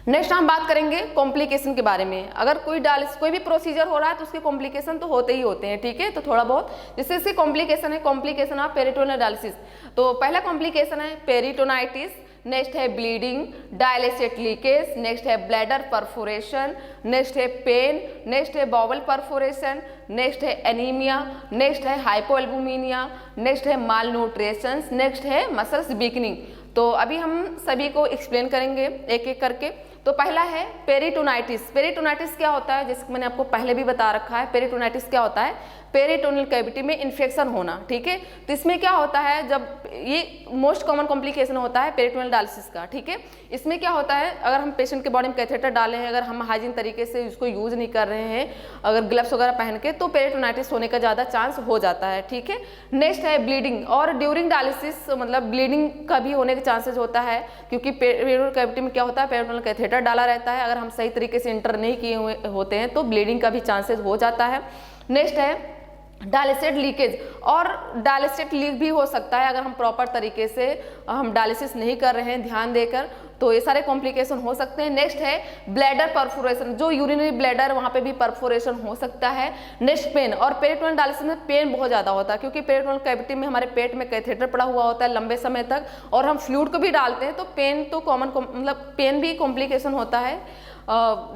नेक्स्ट हम बात करेंगे कॉम्प्लिकेशन के बारे में। अगर कोई भी प्रोसीजर हो रहा है तो उसके कॉम्प्लिकेशन तो होते ही होते हैं, ठीक है। तो थोड़ा बहुत जैसे इसके कॉम्प्लिकेशन है, कॉम्प्लिकेशन ऑफ पेरिटोनियल डायलिसिस। तो पहला कॉम्प्लिकेशन है पेरिटोनाइटिस, नेक्स्ट है ब्लीडिंग, डायलिसिस लीकेज, नेक्स्ट है ब्लैडर परफोरेशन, नेक्स्ट है पेन, नेक्स्ट है बॉवल परफोरेशन, नेक्स्ट है एनीमिया, नेक्स्ट है हाइपोएल्बुमिनिया, नेक्स्ट है मालन्यूट्रिशन, नेक्स्ट है मसल्स वीकनिंग। तो अभी हम सभी को एक्सप्लेन करेंगे एक एक करके। तो पहला है पेरिटोनाइटिस। पेरिटोनाइटिस क्या होता है, जैसे मैंने आपको पहले भी बता रखा है। पेरिटोनाइटिस क्या होता है, पेरिटोनियल कैविटी में इन्फेक्शन होना, ठीक है। तो इसमें क्या होता है, जब ये मोस्ट कॉमन कॉम्प्लिकेशन होता है पेरिटोनियल डायलिसिस का, ठीक है। इसमें क्या होता है, अगर हम पेशेंट के बॉडी में कैथेटर डाले हैं, अगर हम हाइजीन तरीके से उसको यूज नहीं कर रहे हैं, अगर ग्लव्स वगैरह पहन के, तो पेरिटोनाइटिस होने का ज़्यादा चांस हो जाता है, ठीक है। नेक्स्ट है ब्लीडिंग, और ड्यूरिंग डायलिसिस मतलब ब्लीडिंग का भी होने के चांसेस होता है, क्योंकि पेरिटोनियल कैविटी में क्या होता है, पेरिटोनियल कैथेटर डाला रहता है। अगर हम सही तरीके से इंटर नहीं किए हुए होते हैं तो ब्लीडिंग का भी चांसेस हो जाता है। नेक्स्ट है डायलिसिस लीकेज, और डायलिसिस लीक भी हो सकता है अगर हम प्रॉपर तरीके से हम डायलिसिस नहीं कर रहे हैं ध्यान देकर, तो ये सारे कॉम्प्लिकेशन हो सकते हैं। नेक्स्ट है ब्लैडर परफोरेशन, जो यूरिनरी ब्लैडर वहाँ पे भी परफोरेशन हो सकता है। नेक्स्ट पेन, और पेरिटोनियल डायलिसिस में पेन बहुत ज़्यादा होता है क्योंकि पेरिटोनियल कैविटी में हमारे पेट में कैथेटर पड़ा हुआ होता है लंबे समय तक, और हम फ्लूइड को भी डालते हैं, तो पेन तो कॉमन मतलब पेन भी कॉम्प्लिकेशन होता है।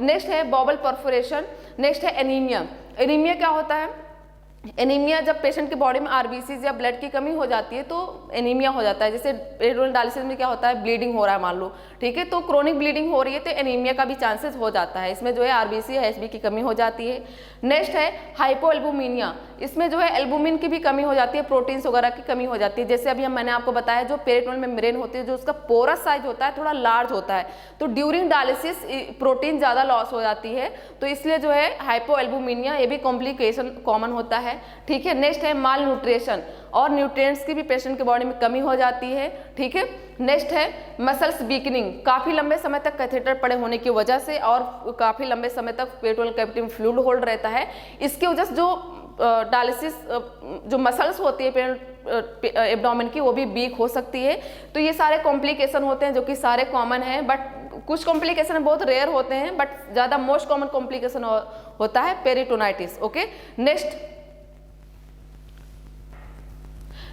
नेक्स्ट है बॉबल परफोरेशन। नेक्स्ट है एनीमिया। एनीमिया क्या होता है? एनीमिया जब पेशेंट की बॉडी में आरबीसीज या ब्लड की कमी हो जाती है तो एनीमिया हो जाता है। जैसे पेरिटोनियल डायलिसिस में क्या होता है, ब्लीडिंग हो रहा है मान लो, ठीक है, तो क्रोनिक ब्लीडिंग हो रही है तो एनीमिया का भी चांसेस हो जाता है, इसमें जो है आरबीसी या एसबी की कमी हो जाती है। नेक्स्ट है हाइपोएल्बुमिनिया, इसमें जो है एल्बुमिन की भी कमी हो जाती है, प्रोटीन्स वगैरह की कमी हो जाती है। जैसे अभी मैंने आपको बताया जो पेरिटोनियल मेम्ब्रेन होती है जो उसका पोरस साइज होता है थोड़ा लार्ज होता है, तो ड्यूरिंग डायलिसिस प्रोटीन ज़्यादा लॉस हो जाती है, तो इसलिए जो है हाइपोएल्बुमिनिया ये भी कॉम्प्लिकेशन कॉमन होता है, ठीक है। नेक्स्ट है माल न्यूट्रिशन, और न्यूट्रिएंट्स की भी पेशेंट के बॉडी में कमी हो जाती है, ठीक है। नेक्स्ट है मसल्स वीकनिंग, काफ़ी लंबे समय तक कैथेटर पड़े होने की वजह से और काफ़ी लंबे समय तक पेरिटोनियल कैविटी में फ्लूइड होल्ड रहता है, इसकी वजह से जो डायलिसिस जो मसल्स होती है एब्डोमेन की वो भी वीक हो सकती है। तो ये सारे कॉम्प्लिकेशन होते हैं जो कि सारे कॉमन हैं, बट कुछ कॉम्प्लिकेशन बहुत रेयर होते हैं, बट ज़्यादा मोस्ट कॉमन कॉम्प्लिकेशन होता है पेरिटोनाइटिस। ओके,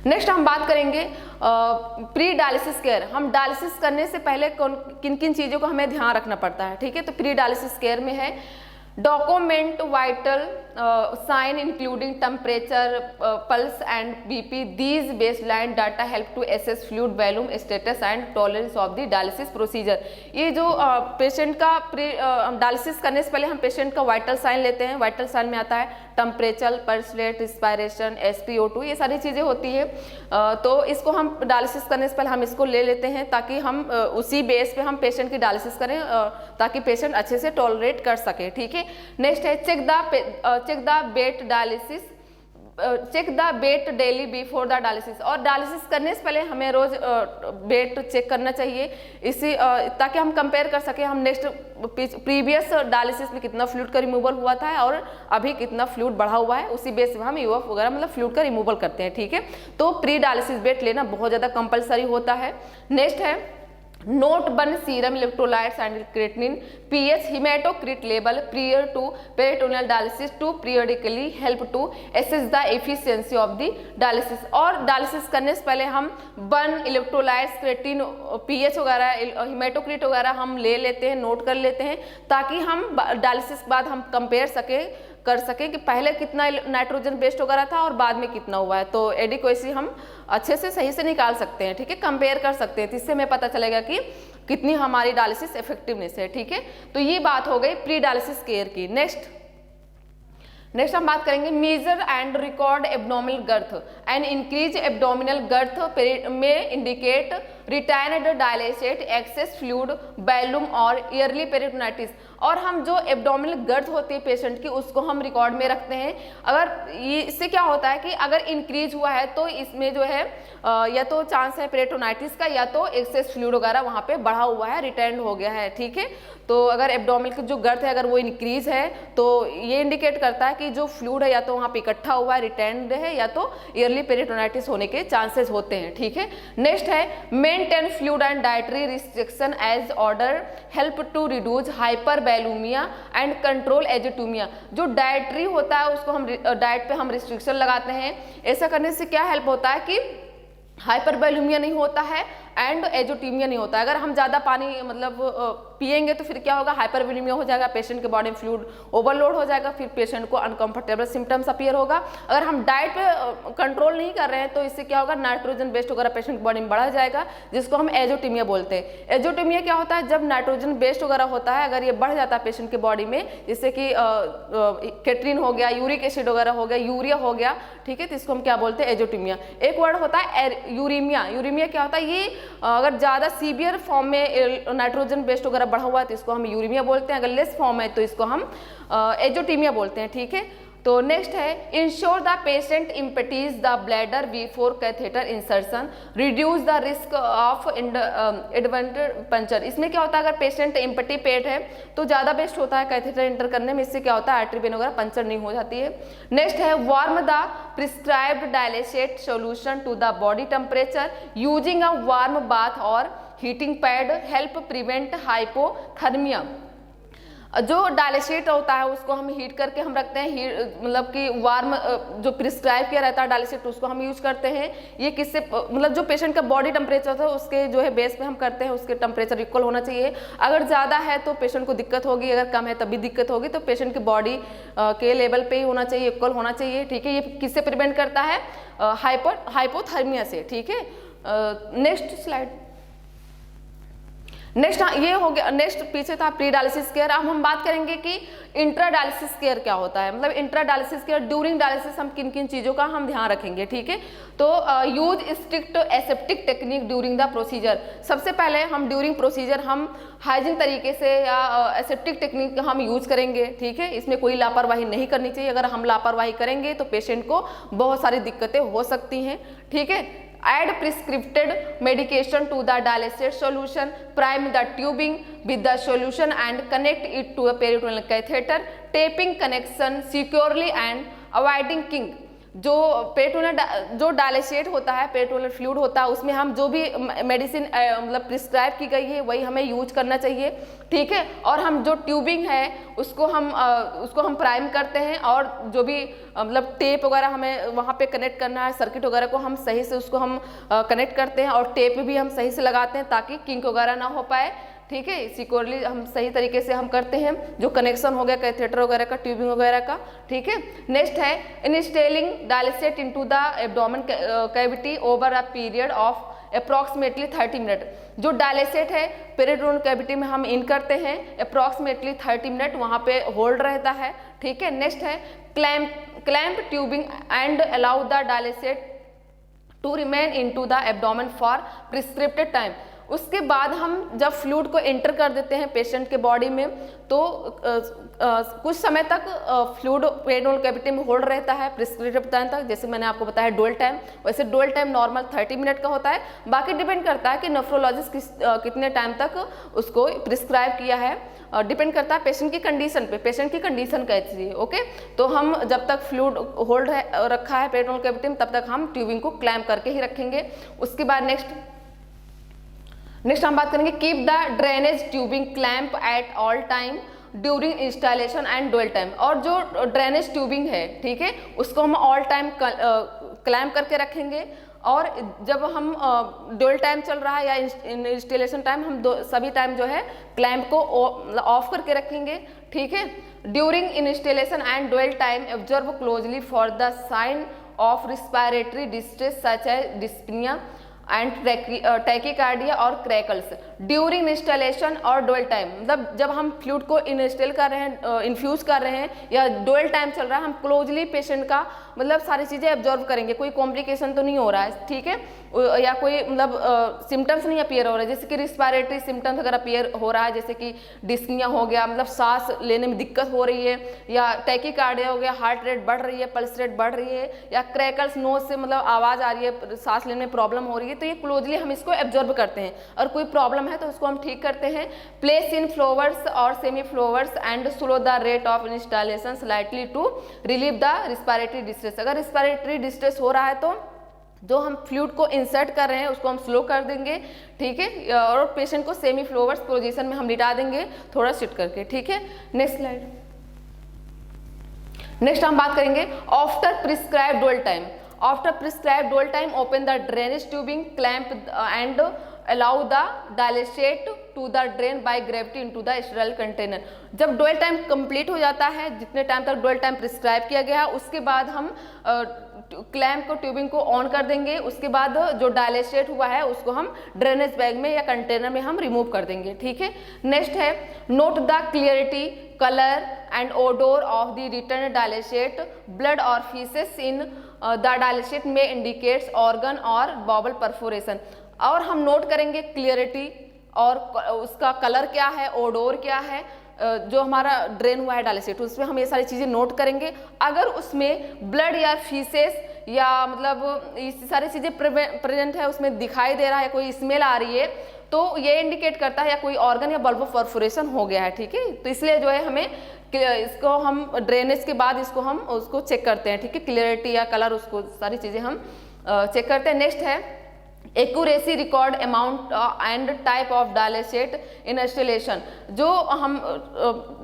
नेक्स्ट हम बात करेंगे प्री डायलिसिस केयर। हम डायलिसिस करने से पहले किन किन चीज़ों को हमें ध्यान रखना पड़ता है, ठीक है। तो प्री डायलिसिस केयर में है document vital sign including temperature, pulse and BP, these baseline data help to assess fluid volume status and tolerance of the dialysis procedure. ये जो पेशेंट का डायलिसिस करने से पहले हम पेशेंट का वाइटल साइन लेते हैं। वाइटल साइन में आता है temperature, pulse rate, respiration, SpO2, ये सारी चीज़ें होती है। तो इसको हम डायलिसिस करने से पहले हम इसको ले लेते हैं ताकि हम उसी बेस पे हम पेशेंट की डायलिसिस करें ताकि पेशेंट अच्छे से टॉलरेट कर सके, ठीक है। नेक्स्ट है check the weight dialysis, check the weight daily before the dialysis, और डायलिसिस करने से पहले हमें रोज वेट चेक करना चाहिए इसी ताकि हम कंपेयर कर सकें हम नेक्स्ट प्रीवियस डायलिसिस में कितना फ्लूइड का रिमूवल हुआ था और अभी कितना फ्लूइड बढ़ा हुआ है, उसी बेस पे हम यूएफ वगैरह मतलब फ्लूइड का रिमूवल करते हैं, ठीक है। तो प्री डायलिसिस वेट लेना बहुत ज़्यादा कंपलसरी होता है। नेक्स्ट है note 1 serum electrolytes and creatinine, pH, haematocrit level prior to peritoneal dialysis to periodically help to assess the efficiency of the dialysis. और डायलिसिस करने से पहले हम 1 इलेक्ट्रोलाइट्स, क्रिएटिन, पीएच वगैरह, हीमेटोक्रिट वगैरह हम ले लेते हैं, नोट कर लेते हैं ताकि हम डायलिसिस के बाद हम कंपेयर कर सकें कि पहले कितना नाइट्रोजन बेस्ड वगैरह था और बाद में कितना हुआ है, तो एडिक्वेसी हम अच्छे से सही से निकाल सकते हैं, ठीक है, कंपेयर कर सकते हैं, तो इससे हमें पता चलेगा कि कितनी हमारी डायलिसिस इफेक्टिवनेस है, ठीक है। तो ये बात हो गई प्री डायलिसिस केयर की। नेक्स्ट हम बात करेंगे measure and record abdominal girth and increase abdominal girth में indicate retired dialysate excess fluid volume और ईयरली पेरिटोनाइटिस। और हम जो एब्डोमिनल गर्थ होती है पेशेंट की उसको हम रिकॉर्ड में रखते हैं। अगर इससे क्या होता है कि अगर इंक्रीज हुआ है तो इसमें जो है या तो चांस है पेरिटोनाइटिस का या तो एक्सेस फ्लूइड वगैरह वहाँ पे बढ़ा हुआ है, रिटेंड हो गया है, ठीक है। तो अगर एब्डोमिनल की जो गर्थ है अगर वो इंक्रीज है तो ये इंडिकेट करता है कि जो फ्लूइड है या तो वहाँ पे इकट्ठा हुआ है, रिटेंड है, या तो ईयरली पेरिटोनाइटिस होने के चांसेस होते हैं, ठीक है। नेक्स्ट है maintain fluid and dietary restriction as order help to reduce hypervolaemia and control azotaemia. जो डाइटरी होता है उसको हम डाइट पे हम रिस्ट्रिक्शन लगाते हैं। ऐसा करने से क्या हेल्प होता है कि हाइपरवैल्यूमिया नहीं होता है एंड एजोटीमिया नहीं होता है। अगर हम ज़्यादा पानी मतलब पिएंगे तो फिर क्या होगा, हाइपरवैल्यूमिया हो जाएगा, पेशेंट के बॉडी में फ्लूइड ओवरलोड हो जाएगा, फिर पेशेंट को अनकंफर्टेबल सिम्टम्स अपीयर होगा। अगर हम डाइट पे कंट्रोल नहीं कर रहे हैं तो इससे क्या होगा, नाइट्रोजन बेस्ड वगैरह पेशेंट की बॉडी में बढ़ा जाएगा, जिसको हम एजोटीमिया बोलते हैं। एजोटीमिया क्या होता है, जब नाइट्रोजन बेस्ड वगैरह होता है अगर ये बढ़ जाता है पेशेंट के बॉडी में, जैसे कि केट्रिन हो गया, यूरिक एसिड वगैरह हो गया, यूरिया हो गया, ठीक है, तो इसको हम क्या बोलते हैं, एजोटीमिया। एक वर्ड होता है यूरीमिया। यूरीमिया क्या होता है, ये अगर ज़्यादा सीवियर फॉर्म में नाइट्रोजन बेस्ड वगैरह बढ़ा हुआ है तो इसको हम यूरीमिया बोलते हैं, अगर लेस फॉर्म है तो इसको हम एजोटीमिया बोलते हैं, ठीक है। तो नेक्स्ट है ensure the patient empties the bladder before catheter insertion, reduce the risk of inadvertent puncture. इसमें क्या होता है, अगर पेशेंट इम्पटी पेट है तो ज़्यादा बेस्ट होता है कैथेटर इंटर करने में, इससे क्या होता है आर्टरी वेन वगैरह पंचर नहीं हो जाती है। नेक्स्ट है warm the prescribed dialysate solution to the body temperature using a warm bath और heating pad help prevent hypothermia. जो डायलेसेट होता है उसको हम हीट करके हम रखते हैं, मतलब कि वार्म जो प्रिस्क्राइब किया रहता है डायलेसेट उसको हम यूज करते हैं। ये किससे, मतलब जो पेशेंट का बॉडी टेम्परेचर था उसके जो है बेस पे हम करते हैं, उसके टेम्परेचर इक्वल होना चाहिए। अगर ज़्यादा है तो पेशेंट को दिक्कत होगी, अगर कम है तब भी दिक्कत होगी। तो पेशेंट की बॉडी के लेवल पे ही होना चाहिए, इक्वल होना चाहिए, ठीक है। ये किससे प्रिवेंट करता है, हाइपोथर्मिया से, ठीक है। Next slide. नेक्स्ट ये हो गया, नेक्स्ट पीछे था प्री डायलिसिस केयर। अब हम बात करेंगे कि इंट्रा डायलिसिस केयर क्या होता है, मतलब intra dialysis care during dialysis हम किन किन चीज़ों का हम ध्यान रखेंगे, ठीक है। तो use strict aseptic technique during the procedure. सबसे पहले हम ड्यूरिंग प्रोसीजर हम हाइजीन तरीके से या एसेप्टिक टेक्निक हम यूज करेंगे, ठीक है। इसमें कोई लापरवाही नहीं करनी चाहिए, अगर हम लापरवाही करेंगे तो पेशेंट को बहुत सारी दिक्कतें हो सकती हैं, ठीक है। Add prescribed medication to the dialysate solution, prime the tubing with the solution and connect it to a peritoneal catheter, taping connection securely and avoiding kink। जो पेरिटोनियल जो डायलिसेट होता है, पेरिटोनियल फ्लूइड होता है, उसमें हम जो भी मेडिसिन मतलब प्रिस्क्राइब की गई है वही हमें यूज करना चाहिए, ठीक है। और हम जो ट्यूबिंग है उसको हम प्राइम करते हैं, और जो भी मतलब टेप वगैरह हमें वहाँ पे कनेक्ट करना है, सर्किट वगैरह को हम सही से उसको हम कनेक्ट करते हैं, और टेप भी हम सही से लगाते हैं ताकि किंक वगैरह ना हो पाए, ठीक है। सिक्योरली हम सही तरीके से हम करते हैं, जो कनेक्शन हो गया कैथेटर वगैरह का, ट्यूबिंग वगैरह का, ठीक है। नेक्स्ट है instilling dialysate into the abdomen cavity over a period of approximately 30 minute. जो डायलिसेट है पेरिटोनियल कैविटी में हम इन करते हैं, अप्रॉक्सीमेटली 30 मिनट वहाँ पे होल्ड रहता है, ठीक है। नेक्स्ट है clamp tubing and allow the dialysate to remain into the abdomen for prescribed time. उसके बाद हम जब फ्लूइड को एंटर कर देते हैं पेशेंट के बॉडी में तो कुछ समय तक फ्लूइड पेरिटोनियल कैविटी में होल्ड रहता है प्रिस्क्रिप्टिव टाइम तक। जैसे मैंने आपको बताया डुअल टाइम, वैसे डुअल टाइम नॉर्मल 30 मिनट का होता है। बाकी डिपेंड करता है कि नेफ्रोलॉजिस्ट कितने टाइम तक उसको प्रिस्क्राइब किया है, डिपेंड करता है पेशेंट की कंडीशन पे, पेशेंट की कंडीशन कैसी है, ओके। तो हम जब तक फ्लूइड होल्ड रखा है पेरिटोनियल कैविटी में तब तक हम ट्यूबिंग को क्लैम्प करके ही रखेंगे। उसके बाद नेक्स्ट हम बात करेंगे keep the drainage tubing clamp at all time during installation and dwell time. और जो ड्रेनेज ट्यूबिंग है, ठीक है, उसको हम ऑल टाइम क्लैम्प करके रखेंगे, और जब हम डुअल टाइम चल रहा है या इंस्टॉलेशन टाइम हम सभी टाइम जो है क्लैम्प को ऑफ करके रखेंगे, ठीक है। During installation and dwell time observe closely for the sign of respiratory distress such as dyspnoea and tachycardia और क्रैकल्स ड्यूरिंग इंस्टॉलेशन और डुअल टाइम। मतलब जब हम फ्लूइड को इंस्टॉल कर रहे हैं, इन्फ्यूज कर रहे हैं या डुअल टाइम चल रहा है, हम क्लोजली पेशेंट का मतलब सारी चीज़ें ऑब्जर्व करेंगे, कोई कॉम्प्लिकेशन तो नहीं हो रहा है, ठीक है, या कोई मतलब सिम्टम्स नहीं अपीयर हो रहे, जैसे कि रिस्पायरेटरी सिम्टम्स अगर अपीयर हो रहा है, जैसे कि डिस्निया हो गया, मतलब सांस लेने में दिक्कत हो रही है, या टैकीकार्डिया हो गया, हार्ट रेट बढ़ रही है, पल्स रेट बढ़ रही है, या क्रैकल्स नोज से मतलब आवाज़ आ रही है, सांस लेने में प्रॉब्लम हो रही है, तो ये क्लोजली हम इसको ऑब्जर्व करते हैं, और कोई प्रॉब्लम है तो उसको हम ठीक करते हैं। प्लेस इन फ्लोवर्स और semi fowlers and slow the rate of installation slightly to relieve the respiratory distress. अगर रिस्पायरेटरी डिस्ट्रेस हो रहा है तो जो हम फ्लूइड को इंसर्ट कर रहे हैं उसको हम स्लो कर देंगे, ठीक है, और पेशेंट को सेमी फ्लोवर्स पोजीशन में हम लिटा देंगे थोड़ा सिट करके, ठीक है। Next slide. नेक्स्ट हम बात करेंगे after prescribe dual time. After prescribed dual time, open the drainage tubing, clamp and allow the dialysate to the drain by gravity into the sterile container। जब डुअल टाइम कंप्लीट हो जाता है, जितने टाइम तक डुअल टाइम प्रिस्क्राइब किया गया है, उसके बाद हम क्लैम्प को ट्यूबिंग को ऑन कर देंगे। उसके बाद जो डायलिसेट हुआ है उसको हम ड्रेनेज बैग में या कंटेनर में हम रिमूव कर देंगे, ठीक है। नेक्स्ट है note the clarity, colour and odour of the return dialysate, blood और फीसेस इन द डायलिसेट में इंडिकेट्स ऑर्गन और बॉबल परफोरेशन। और हम नोट करेंगे क्लियरिटी और उसका कलर क्या है, ओडोर क्या है, जो हमारा ड्रेन हुआ है डायलिसिस, उसमें हम ये सारी चीज़ें नोट करेंगे। अगर उसमें ब्लड या फीसेस या मतलब ये सारी चीज़ें प्रेजेंट है, उसमें दिखाई दे रहा है, कोई स्मेल आ रही है, तो ये इंडिकेट करता है या कोई ऑर्गन या बल्ब परफोरेशन हो गया है, ठीक है। तो इसलिए जो है हमें इसको हम ड्रेनेज के बाद इसको हम उसको चेक करते हैं, ठीक है, क्लियरिटी या कलर, उसको सारी चीज़ें हम चेक करते हैं। नेक्स्ट है accuracy record amount and type of dialysate in installation. जो हम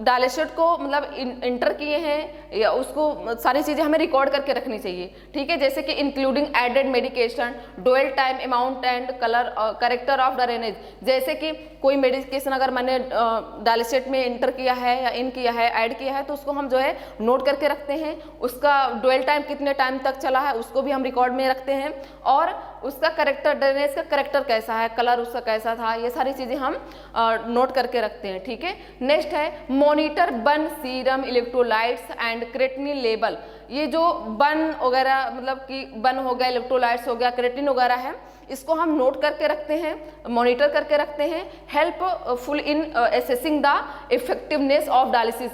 डायलिसेट को मतलब इंटर किए हैं या उसको सारी चीज़ें हमें रिकॉर्ड करके रखनी चाहिए, ठीक है, जैसे कि including added medication, dwell time amount and colour character of drainage. जैसे कि कोई मेडिकेशन अगर मैंने डायलिसेट में इंटर किया है या इन किया है, ऐड किया है, तो उसको हम जो है नोट करके रखते हैं। उसका डुअल टाइम कितने टाइम तक चला है उसको भी हम रिकॉर्ड में रखते हैं, और उसका करेक्टर, ड्रेनेज का करेक्टर कैसा है, कलर उसका कैसा था, ये सारी चीज़ें हम नोट करके रखते हैं, ठीक है। नेक्स्ट है monitor burn serum electrolytes and creatinine level. ये जो बर्न वगैरह मतलब कि बर्न हो गया, इलेक्ट्रोलाइट्स हो गया, क्रेटिनिन वगैरह है, इसको हम नोट करके रखते हैं, मॉनिटर करके रखते हैं। Helpful in assessing the effectiveness of dialysis.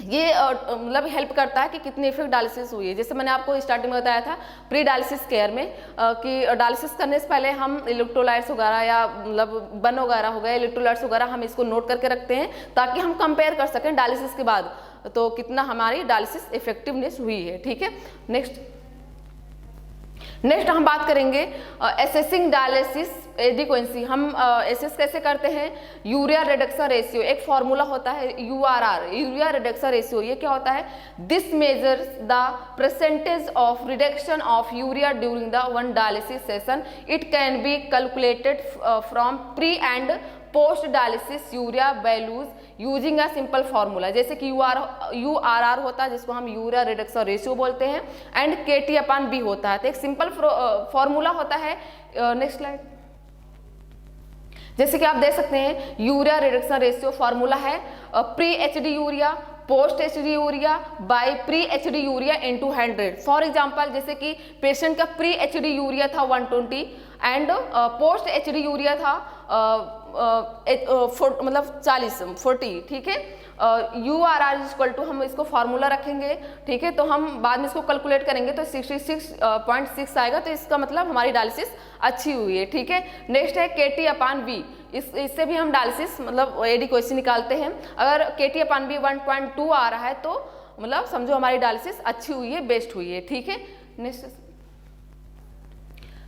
ये मतलब हेल्प करता है कि कितनी इफेक्ट डायलिसिस हुई है। जैसे मैंने आपको स्टार्टिंग में बताया था प्री डायलिसिस केयर में कि डायलिसिस करने से पहले हम इलेक्ट्रोलाइट्स वगैरह या मतलब बर्न वगैरह हो गया, इलेक्ट्रोलाइट्स वगैरह, हम इसको नोट करके रखते हैं ताकि हम कंपेयर कर सकें डायलिसिस के बाद तो कितना हमारी डायलिसिस इफेक्टिवनेस हुई है, ठीक है। नेक्स्ट हम बात करेंगे एसेसिंग डायलिसिस एडिक्वेंसी। हम एसेस कैसे करते हैं? यूरिया रिडक्शन रेशियो, एक फॉर्मूला होता है URR, यूरिया रिडक्शन रेशियो। ये क्या होता है? This measures the percentage of reduction of urea during the one dialysis session. It can be calculated from pre and post dialysis urea values using a simple formula. जैसे कि URR होता है जिसको हम यूरिया रिडक्शन रेशियो बोलते हैं, एंड KT/B होता है। तो एक सिंपल फार्मूला होता है। Next slide. जैसे कि आप देख सकते हैं यूरिया रिडक्शन रेशियो फार्मूला है pre HD urea post HD urea by pre HD urea into 100। For example जैसे कि पेशेंट का प्री HD यूरिया था 120 एंड पोस्ट HD यूरिया था मतलब 40, ठीक है। URR इक्वल टू हम इसको फार्मूला रखेंगे, ठीक है, तो हम बाद में इसको कैलकुलेट करेंगे तो 66.6 आएगा, तो इसका मतलब हमारी डायलिसिस अच्छी हुई है, ठीक है। नेक्स्ट है KT/V। इससे भी हम डायलिसिस मतलब एडिक्वेसी निकालते हैं। अगर KT/B 1.2 आ रहा है तो मतलब समझो हमारी डायलिसिस अच्छी हुई है, बेस्ट हुई है, ठीक है।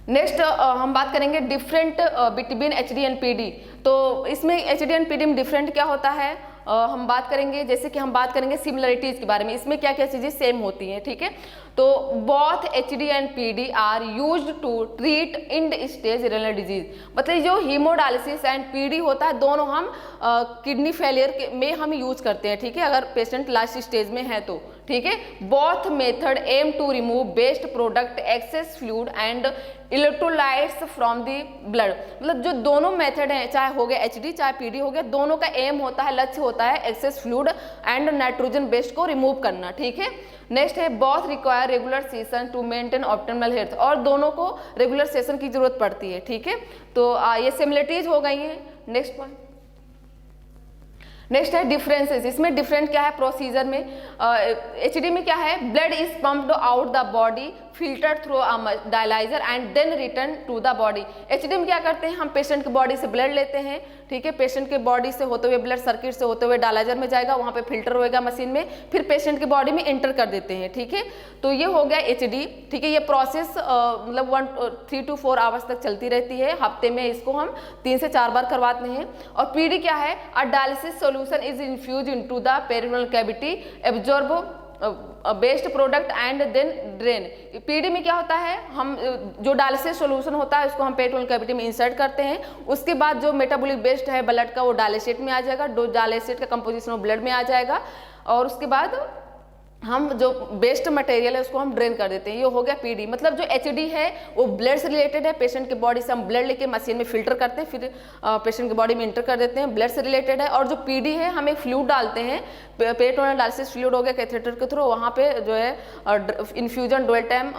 नेक्स्ट हम बात करेंगे different between HD and PD। तो इसमें HD एंड PD में डिफरेंट क्या होता है हम बात करेंगे। जैसे कि हम बात करेंगे सिमिलरिटीज के बारे में, इसमें क्या क्या चीज़ें सेम होती हैं, ठीक है। तो both HD and PD are used to treat end stage renal disease. मतलब जो हीमोडायलिसिस एंड PD होता है दोनों हम किडनी फेलियर में हम यूज करते हैं, ठीक है, अगर पेशेंट लास्ट स्टेज में है तो, ठीक है। Both method aim to remove waste product excess fluid and electrolytes from the blood. मतलब जो दोनों मेथड हैं, चाहे हो गया HD चाहे PD हो गया, दोनों का एम होता है, लक्ष्य होता है excess fluid and nitrogen waste को रिमूव करना, ठीक है। नेक्स्ट है both require regular session to maintain optimal health. और दोनों को रेगुलर सेशन की जरूरत पड़ती है, ठीक है। तो ये सिमिलरिटीज हो गई हैं। Next point. नेक्स्ट है डिफरेंसेस। इसमें डिफरेंट क्या है प्रोसीजर में? HD में क्या है? Blood is pumped out the body filter through a dialyser and then return to the body. HD में क्या करते हैं? हम पेशेंट के बॉडी से ब्लड लेते हैं, ठीक है, पेशेंट के बॉडी से होते हुए ब्लड सर्किट से होते हुए डायलाइजर में जाएगा, वहाँ पे फिल्टर होएगा मशीन में, फिर पेशेंट के बॉडी में एंटर कर देते हैं, ठीक है। तो ये हो गया HD, ठीक है। ये प्रोसेस मतलब 3 to 4 आवर्स तक चलती रहती है, हफ्ते में इसको हम 3 से 4 बार करवाते हैं। और PD क्या है? A dialysis solution is infuse into the peritoneal cavity, absorb waste product and then drain. PD में क्या होता है? हम जो डायलिसिस सोल्यूशन होता है उसको हम पेरिटोनियल कैविटी में इंसर्ट करते हैं, उसके बाद जो मेटाबॉलिक वेस्ट है ब्लड का वो डायलिसेट में आ जाएगा, डायलिसेट का कंपोजिशन वो ब्लड में आ जाएगा, और उसके बाद हम जो वेस्ट मटेरियल है उसको हम ड्रेन कर देते हैं। ये हो गया PD। मतलब जो HD है वो ब्लड से रिलेटेड है, पेशेंट के बॉडी से हम ब्लड लेके मशीन में फिल्टर करते हैं, फिर पेशेंट के बॉडी में इंटर कर देते हैं, ब्लड से रिलेटेड है। और जो PD है हम एक फ्लूइड डालते हैं, पेरिटोनियल डायलिसिस फ्लूइड हो गया कैथेटर के थ्रू, वहाँ पे जो है इन्फ्यूजन डुअल टाइम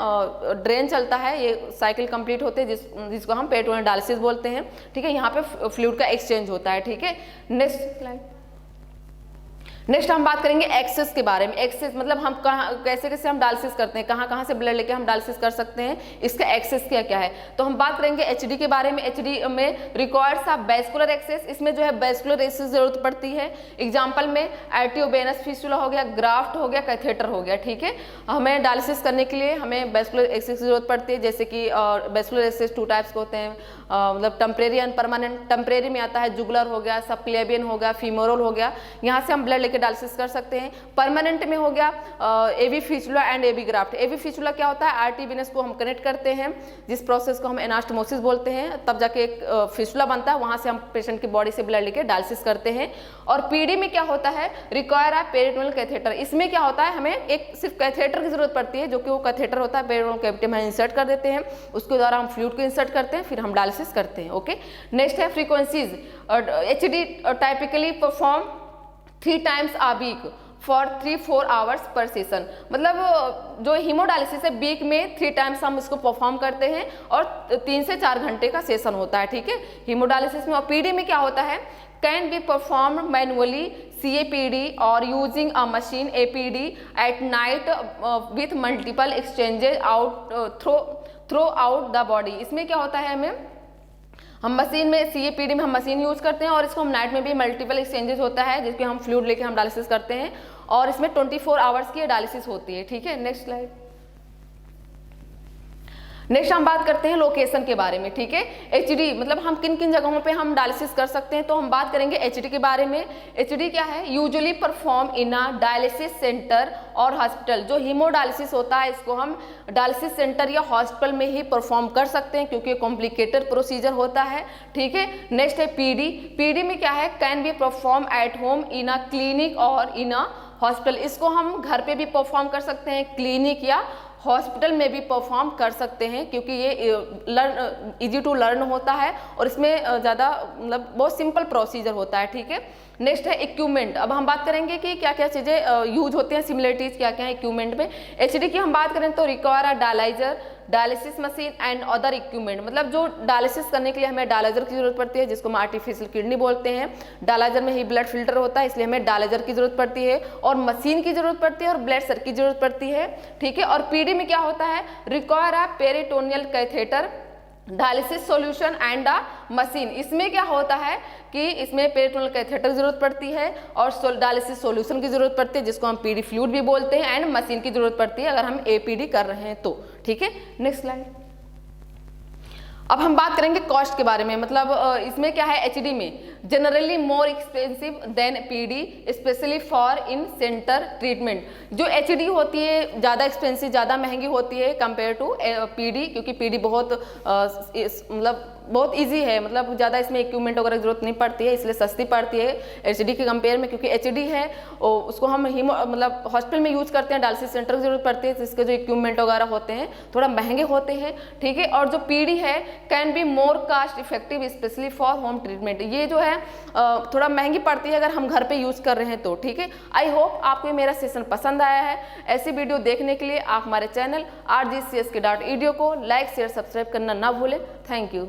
ड्रेन चलता है, ये साइकिल कंप्लीट होते हैं जिसको हम पेरिटोनियल डायलिसिस बोलते हैं, ठीक है। यहाँ पे फ्लूइड का एक्सचेंज होता है, ठीक है। Next slide. नेक्स्ट हम बात करेंगे एक्सेस के बारे में। एक्सेस मतलब हम कहाँ कैसे कैसे हम डायलिसिस करते हैं, कहाँ कहाँ से ब्लड लेके हम डायलिसिस कर सकते हैं, इसका एक्सेस क्या क्या है। तो हम बात करेंगे एचडी के बारे में। एचडी में रिक्वायर्स ऑफ वैस्कुलर एक्सेस, इसमें जो है वैस्कुलर एक्सेस जरूरत पड़ती है। एग्जाम्पल में आर्टियोवेनस फिस्टुला हो गया, ग्राफ्ट हो गया, कैथेटर हो गया, ठीक है। हमें डायलिसिस करने के लिए हमें वैस्कुलर एक्सेस की जरूरत पड़ती है, जैसे कि वैस्कुलर एक्सेस 2 टाइप्स के होते हैं, मतलब टेम्परेरी एंड परमानेंट। टेम्परेरी में आता है जुगुलर हो गया, सबक्लेवियन हो गया, फीमोरल हो गया, यहाँ से हम ब्लड लेके डायलिसिस कर सकते हैं। परमानेंट में हो गया AV fistula and AV graft. AV fistula क्या होता है, आर्टरी वेनस को हम कनेक्ट करते हैं, जिस प्रोसेस को हम एनास्टोमोसिस बोलते हैं, तब जाके एक फिस्टुला बनता है, वहां से हम पेशेंट की बॉडी से ब्लड लेके डायलिसिस करते हैं। और पीडी में क्या होता है, रिक्वायर है पेरिटोनियल कैथेटर। इसमें क्या होता है, हमें एक सिर्फ कैथेटर की जरूरत पड़ती है, जो कि वो कैथेटर होता है पेरिटोनियल कैविटी में इंसर्ट कर देते हैं, उसके द्वारा हम फ्लूइड को इंसर्ट करते हैं, फिर हम डायलिसिस करते हैं। ओके, नेक्स्ट है frequencies. HD typically perform 3 times a week for 3-4 hours per session. मतलब जो हीमोडायलिसिस है वीक में 3 टाइम्स हम इसको परफॉर्म करते हैं और 3 से 4 घंटे का सेशन होता है, ठीक है, हीमोडायलिसिस में। और पीडी में क्या होता है, can be perform manually CAPD और using a machine APD at night with multiple exchanges out through out the body. इसमें क्या होता है, हम मशीन में CAPD में हम मशीन यूज करते हैं और इसको हम नाइट में भी मल्टीपल एक्सचेंजेस होता है, जिसके हम फ्लूइड लेके हम डायलिसिस करते हैं, और इसमें 24 आवर्स की डायलिसिस होती है, ठीक है। Next slide. नेक्स्ट हम बात करते हैं लोकेशन के बारे में, ठीक है। एचडी मतलब हम किन किन जगहों पे हम डायलिसिस कर सकते हैं, तो हम बात करेंगे एचडी के बारे में। एचडी क्या है, usually perform in a dialysis centre और हॉस्पिटल। जो हीमोडायलिसिस होता है इसको हम डायलिसिस सेंटर या हॉस्पिटल में ही परफॉर्म कर सकते हैं, क्योंकि कॉम्प्लिकेटेड प्रोसीजर होता है, ठीक है। नेक्स्ट है पीडी। पीडी में क्या है, can be perform at home in a clinic और इन अ हॉस्पिटल। इसको हम घर पे भी परफॉर्म कर सकते हैं, क्लिनिक या हॉस्पिटल में भी परफॉर्म कर सकते हैं, क्योंकि ये इजी टू लर्न होता है और इसमें ज़्यादा मतलब बहुत सिंपल प्रोसीजर होता है, ठीक है। नेक्स्ट है इक्विपमेंट। अब हम बात करेंगे कि क्या क्या चीज़ें यूज होती हैं, सिमिलरिटीज क्या क्या है इक्विपमेंट में। एचडी की हम बात करें तो require a dialyser, dialysis machine and other equipment. मतलब जो डायलिसिस करने के लिए हमें डायलाइजर की जरूरत पड़ती है, जिसको हम आर्टिफिशियल किडनी बोलते हैं। डायलाइजर में ही ब्लड फिल्टर होता है, इसलिए हमें डायलाइजर की जरूरत पड़ती है, और मशीन की जरूरत पड़ती है, और ब्लड सर की जरूरत पड़ती है, ठीक है। और पीडी में क्या होता है, require a peritoneal catheter, dialysis solution and a machine. इसमें क्या होता है कि इसमें पेरिटोनियल कैथेटर की जरूरत पड़ती है और डायलिसिस सॉल्यूशन की जरूरत पड़ती है, जिसको हम पीडी फ्लूइड भी बोलते हैं, एंड मशीन की जरूरत पड़ती है अगर हम APD कर रहे हैं तो, ठीक है। Next slide. अब हम बात करेंगे कॉस्ट के बारे में। मतलब इसमें क्या है, एचडी में generally more expensive than PD, specially for in centre treatment. जो एचडी होती है ज़्यादा एक्सपेंसिव, ज़्यादा महंगी होती है कंपेयर टू पीडी, क्योंकि पीडी बहुत मतलब बहुत इजी है, मतलब ज़्यादा इसमें इक्विपमेंट वगैरह की जरूरत नहीं पड़ती है, इसलिए सस्ती पड़ती है एचडी के कंपेयर में। क्योंकि एचडी है उसको हम मतलब हॉस्पिटल में यूज करते हैं, डायलिसिस सेंटर की जरूरत पड़ती है, तो इसके जो इक्विपमेंट वगैरह होते हैं थोड़ा महंगे होते हैं, ठीक है। और जो पीडी है can be more cost effective specially for home treatment. ये जो है थोड़ा महंगी पड़ती है अगर हम घर पे यूज कर रहे हैं तो, ठीक है। आई होप आपको मेरा सेशन पसंद आया है। ऐसी वीडियो देखने के लिए आप हमारे चैनल rgcsk.edu को लाइक शेयर सब्सक्राइब करना ना भूलें। Thank you.